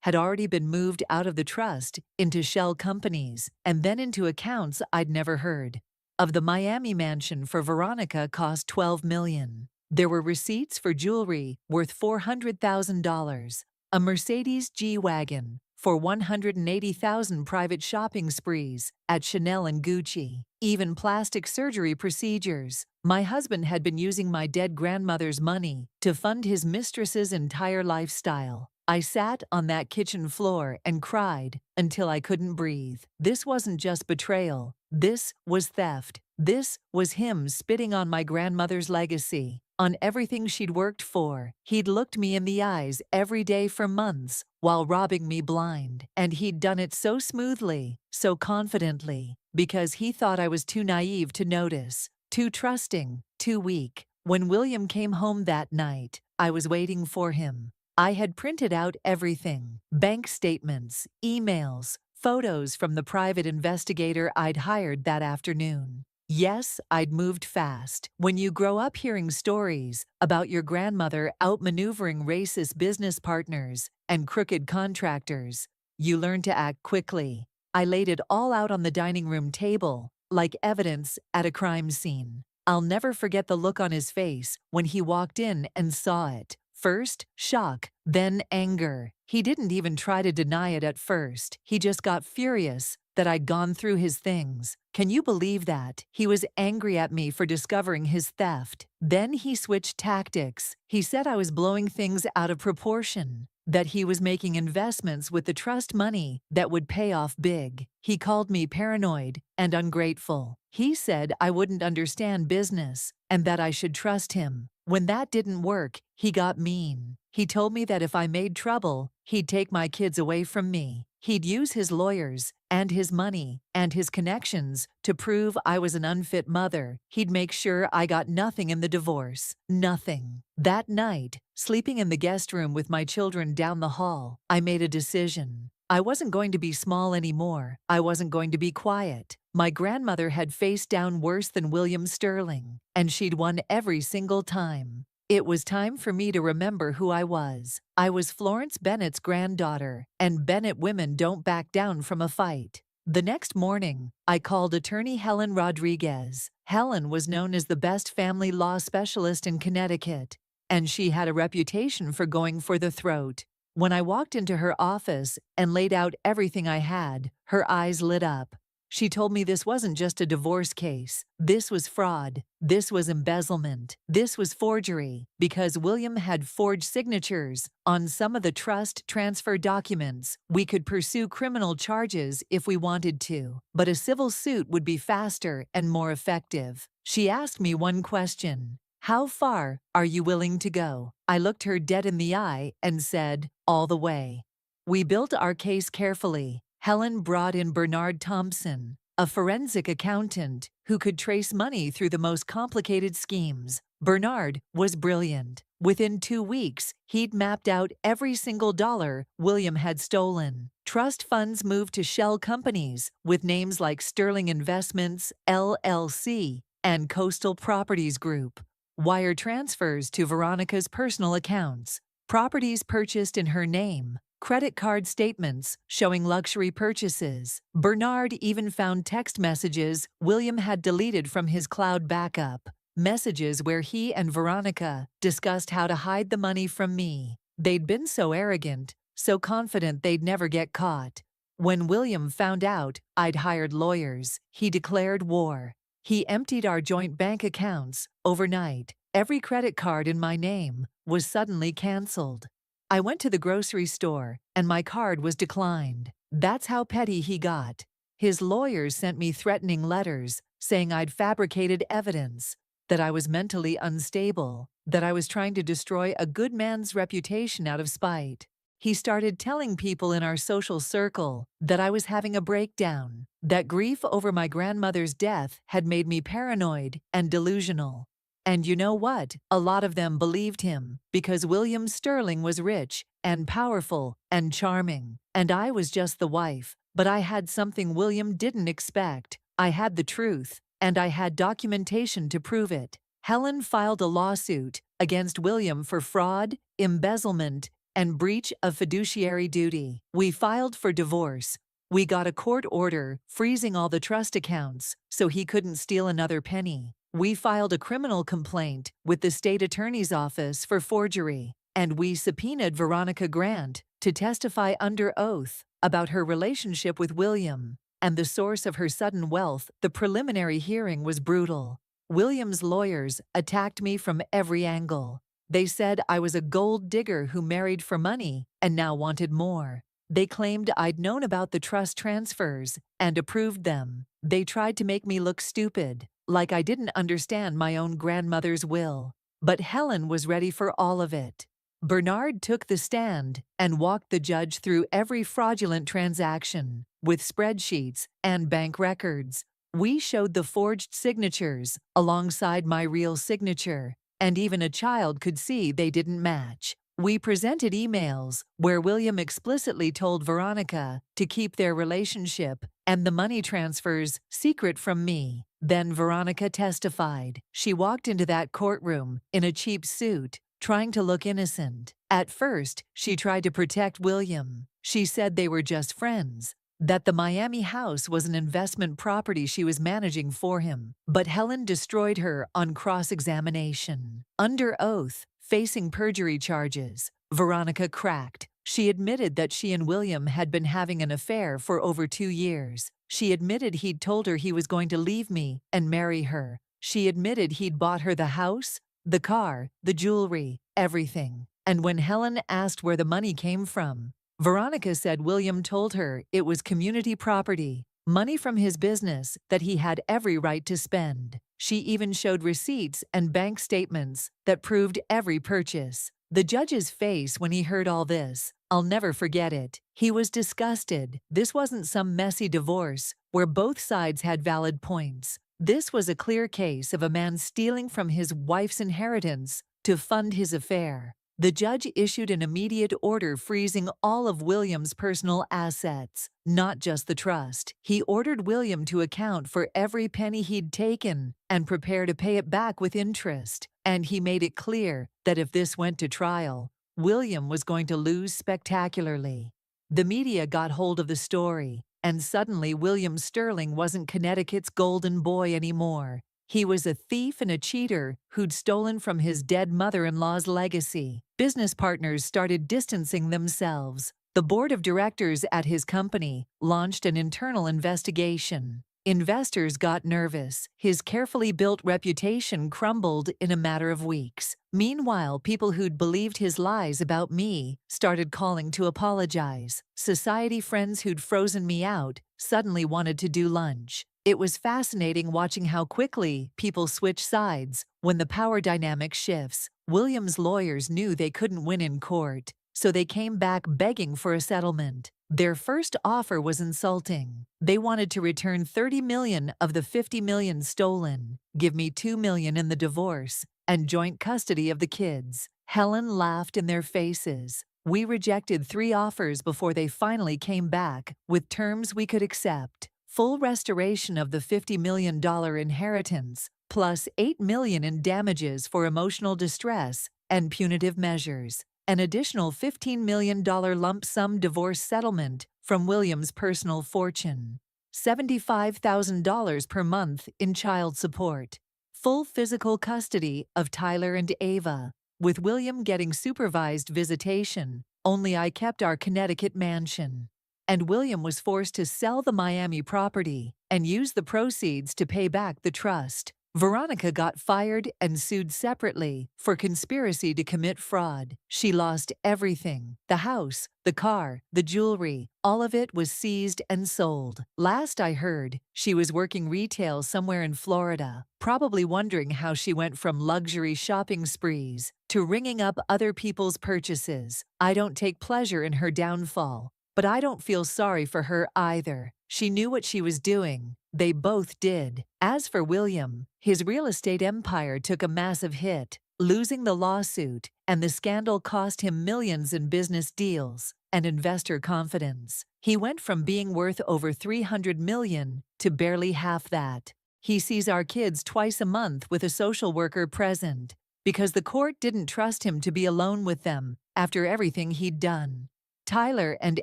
Speaker 2: had already been moved out of the trust into shell companies and then into accounts I'd never heard of. The Miami mansion for Veronica cost $12 million. There were receipts for jewelry worth $400,000, a Mercedes G-Wagon for $180,000, private shopping sprees at Chanel and Gucci, even plastic surgery procedures. My husband had been using my dead grandmother's money to fund his mistress's entire lifestyle. I sat on that kitchen floor and cried until I couldn't breathe. This wasn't just betrayal. This was theft. This was him spitting on my grandmother's legacy, on everything she'd worked for. He'd looked me in the eyes every day for months while robbing me blind. And he'd done it so smoothly, so confidently, because he thought I was too naive to notice, too trusting, too weak. When William came home that night, I was waiting for him. I had printed out everything: bank statements, emails, photos from the private investigator I'd hired that afternoon. Yes, I'd moved fast. When you grow up hearing stories about your grandmother outmaneuvering racist business partners and crooked contractors, you learn to act quickly. I laid it all out on the dining room table, like evidence at a crime scene. I'll never forget the look on his face when he walked in and saw it. First, shock, then anger. He didn't even try to deny it at first. He just got furious that I'd gone through his things. Can you believe that? He was angry at me for discovering his theft. Then he switched tactics. He said I was blowing things out of proportion, that he was making investments with the trust money that would pay off big. He called me paranoid and ungrateful. He said I wouldn't understand business and that I should trust him. When that didn't work, he got mean. He told me that if I made trouble, he'd take my kids away from me. He'd use his lawyers and his money and his connections to prove I was an unfit mother. He'd make sure I got nothing in the divorce. Nothing. That night, sleeping in the guest room with my children down the hall, I made a decision. I wasn't going to be small anymore. I wasn't going to be quiet. My grandmother had faced down worse than William Sterling, and she'd won every single time. It was time for me to remember who I was. I was Florence Bennett's granddaughter, and Bennett women don't back down from a fight. The next morning, I called attorney Helen Rodriguez. Helen was known as the best family law specialist in Connecticut, and she had a reputation for going for the throat. When I walked into her office and laid out everything I had, her eyes lit up. She told me this wasn't just a divorce case. This was fraud. This was embezzlement. This was forgery, because William had forged signatures on some of the trust transfer documents. We could pursue criminal charges if we wanted to, but a civil suit would be faster and more effective. She asked me one question: how far are you willing to go? I looked her dead in the eye and said, all the way. We built our case carefully. Helen brought in Bernard Thompson, a forensic accountant who could trace money through the most complicated schemes. Bernard was brilliant. Within 2 weeks, he'd mapped out every single dollar William had stolen. Trust funds moved to shell companies with names like Sterling Investments, LLC, and Coastal Properties Group. Wire transfers to Veronica's personal accounts. Properties purchased in her name. Credit card statements showing luxury purchases. Bernard even found text messages William had deleted from his cloud backup. Messages where he and Veronica discussed how to hide the money from me. They'd been so arrogant, so confident they'd never get caught. When William found out I'd hired lawyers, he declared war. He emptied our joint bank accounts overnight. Every credit card in my name was suddenly canceled. I went to the grocery store, and my card was declined. That's how petty he got. His lawyers sent me threatening letters saying I'd fabricated evidence, that I was mentally unstable, that I was trying to destroy a good man's reputation out of spite. He started telling people in our social circle that I was having a breakdown, that grief over my grandmother's death had made me paranoid and delusional. And you know what? A lot of them believed him, because William Sterling was rich and powerful and charming, and I was just the wife. But I had something William didn't expect. I had the truth, and I had documentation to prove it. Helen filed a lawsuit against William for fraud, embezzlement, and breach of fiduciary duty. We filed for divorce. We got a court order freezing all the trust accounts so he couldn't steal another penny. We filed a criminal complaint with the state attorney's office for forgery, and we subpoenaed Veronica Grant to testify under oath about her relationship with William and the source of her sudden wealth. The preliminary hearing was brutal. William's lawyers attacked me from every angle. They said I was a gold digger who married for money and now wanted more. They claimed I'd known about the trust transfers and approved them. They tried to make me look stupid, like I didn't understand my own grandmother's will. But Helen was ready for all of it. Bernard took the stand and walked the judge through every fraudulent transaction, with spreadsheets and bank records. We showed the forged signatures alongside my real signature, and even a child could see they didn't match. We presented emails where William explicitly told Veronica to keep their relationship and the money transfers secret from me. Then Veronica testified. She walked into that courtroom in a cheap suit, trying to look innocent. At first, she tried to protect William. She said they were just friends, that the Miami house was an investment property she was managing for him. But Helen destroyed her on cross-examination. Under oath, facing perjury charges, Veronica cracked. She admitted that she and William had been having an affair for over 2 years. She admitted he'd told her he was going to leave me and marry her. She admitted he'd bought her the house, the car, the jewelry, everything. And when Helen asked where the money came from, Veronica said William told her it was community property, money from his business that he had every right to spend. She even showed receipts and bank statements that proved every purchase. The judge's face when he heard all this, I'll never forget it. He was disgusted. This wasn't some messy divorce where both sides had valid points. This was a clear case of a man stealing from his wife's inheritance to fund his affair. The judge issued an immediate order freezing all of William's personal assets, not just the trust. He ordered William to account for every penny he'd taken and prepare to pay it back with interest. And he made it clear that if this went to trial, William was going to lose spectacularly. The media got hold of the story, and suddenly William Sterling wasn't Connecticut's golden boy anymore. He was a thief and a cheater who'd stolen from his dead mother-in-law's legacy. Business partners started distancing themselves. The board of directors at his company launched an internal investigation. Investors got nervous. His carefully built reputation crumbled in a matter of weeks. Meanwhile, people who'd believed his lies about me started calling to apologize. Society friends who'd frozen me out suddenly wanted to do lunch. It was fascinating watching how quickly people switch sides when the power dynamic shifts. William's lawyers knew they couldn't win in court, so they came back begging for a settlement. Their first offer was insulting. They wanted to return $30 million of the $50 million stolen, give me $2 million in the divorce, and joint custody of the kids. Helen laughed in their faces. We rejected 3 offers before they finally came back with terms we could accept. Full restoration of the $50 million inheritance, plus $8 million in damages for emotional distress and punitive measures. An additional $15 million lump sum divorce settlement from William's personal fortune. $75,000 per month in child support. Full physical custody of Tyler and Ava, with William getting supervised visitation. Only I kept our Connecticut mansion. And William was forced to sell the Miami property and use the proceeds to pay back the trust. Veronica got fired and sued separately for conspiracy to commit fraud. She lost everything: the house, the car, the jewelry. All of it was seized and sold. Last I heard, she was working retail somewhere in Florida, probably wondering how she went from luxury shopping sprees to ringing up other people's purchases. I don't take pleasure in her downfall, but I don't feel sorry for her either. She knew what she was doing. They both did. As for William, his real estate empire took a massive hit, losing the lawsuit, and the scandal cost him millions in business deals and investor confidence. He went from being worth over $300 million to barely half that. He sees our kids twice a month with a social worker present because the court didn't trust him to be alone with them after everything he'd done. Tyler and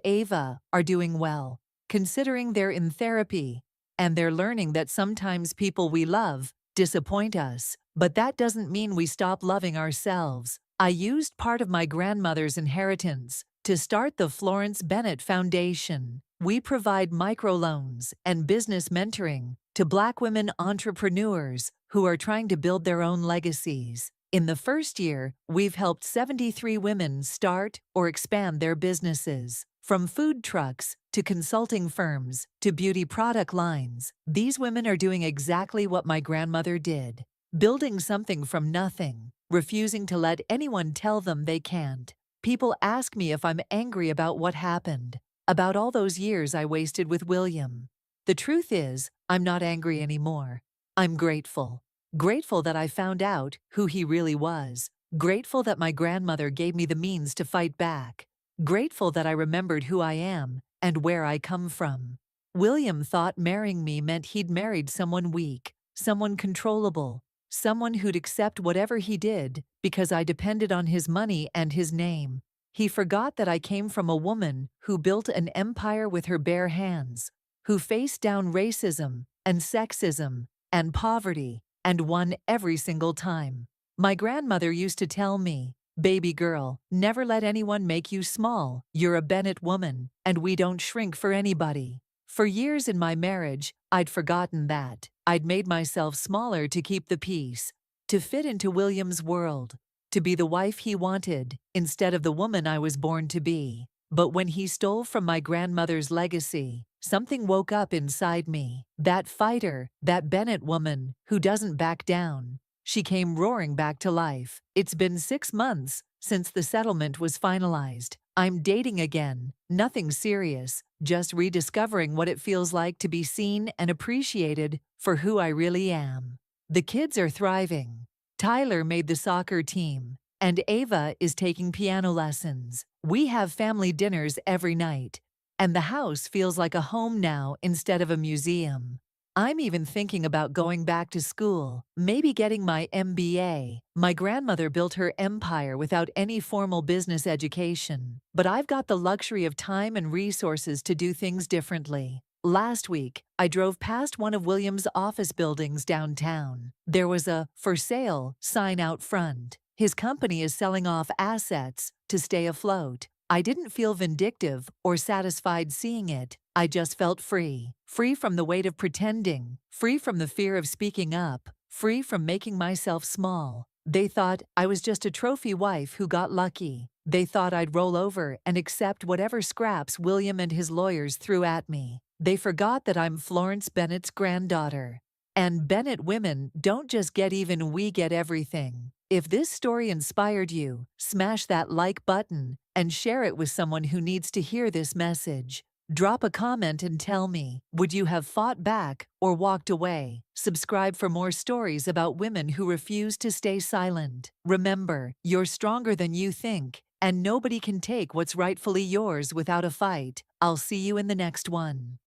Speaker 2: Ava are doing well, considering they're in therapy, and they're learning that sometimes people we love disappoint us, but that doesn't mean we stop loving ourselves. I used part of my grandmother's inheritance to start the Florence Bennett Foundation. We provide microloans and business mentoring to Black women entrepreneurs who are trying to build their own legacies. In the first year, we've helped 73 women start or expand their businesses. From food trucks to consulting firms to beauty product lines, these women are doing exactly what my grandmother did, building something from nothing, refusing to let anyone tell them they can't. People ask me if I'm angry about what happened, about all those years I wasted with William. The truth is, I'm not angry anymore. I'm grateful. Grateful that I found out who he really was. Grateful that my grandmother gave me the means to fight back. Grateful that I remembered who I am and where I come from. William thought marrying me meant he'd married someone weak, someone controllable, someone who'd accept whatever he did because I depended on his money and his name. He forgot that I came from a woman who built an empire with her bare hands, who faced down racism and sexism and poverty and won every single time. My grandmother used to tell me, "Baby girl, never let anyone make you small. You're a Bennett woman, and we don't shrink for anybody." For years in my marriage, I'd forgotten that. I'd made myself smaller to keep the peace, to fit into William's world, to be the wife he wanted instead of the woman I was born to be. But when he stole from my grandmother's legacy, something woke up inside me. That fighter, that Bennett woman who doesn't back down. She came roaring back to life. It's been 6 months since the settlement was finalized. I'm dating again. Nothing serious, just rediscovering what it feels like to be seen and appreciated for who I really am. The kids are thriving. Tyler made the soccer team, and Ava is taking piano lessons. We have family dinners every night, and the house feels like a home now instead of a museum. I'm even thinking about going back to school, maybe getting my MBA. My grandmother built her empire without any formal business education, but I've got the luxury of time and resources to do things differently. Last week, I drove past one of William's office buildings downtown. There was a "for sale" sign out front. His company is selling off assets to stay afloat. I didn't feel vindictive or satisfied seeing it. I just felt free. Free from the weight of pretending. Free from the fear of speaking up. Free from making myself small. They thought I was just a trophy wife who got lucky. They thought I'd roll over and accept whatever scraps William and his lawyers threw at me. They forgot that I'm Florence Bennett's granddaughter. And Bennett women don't just get even, we get everything. If this story inspired you, smash that like button and share it with someone who needs to hear this message. Drop a comment and tell me, would you have fought back or walked away? Subscribe for more stories about women who refuse to stay silent. Remember, you're stronger than you think, and nobody can take what's rightfully yours without a fight. I'll see you in the next one.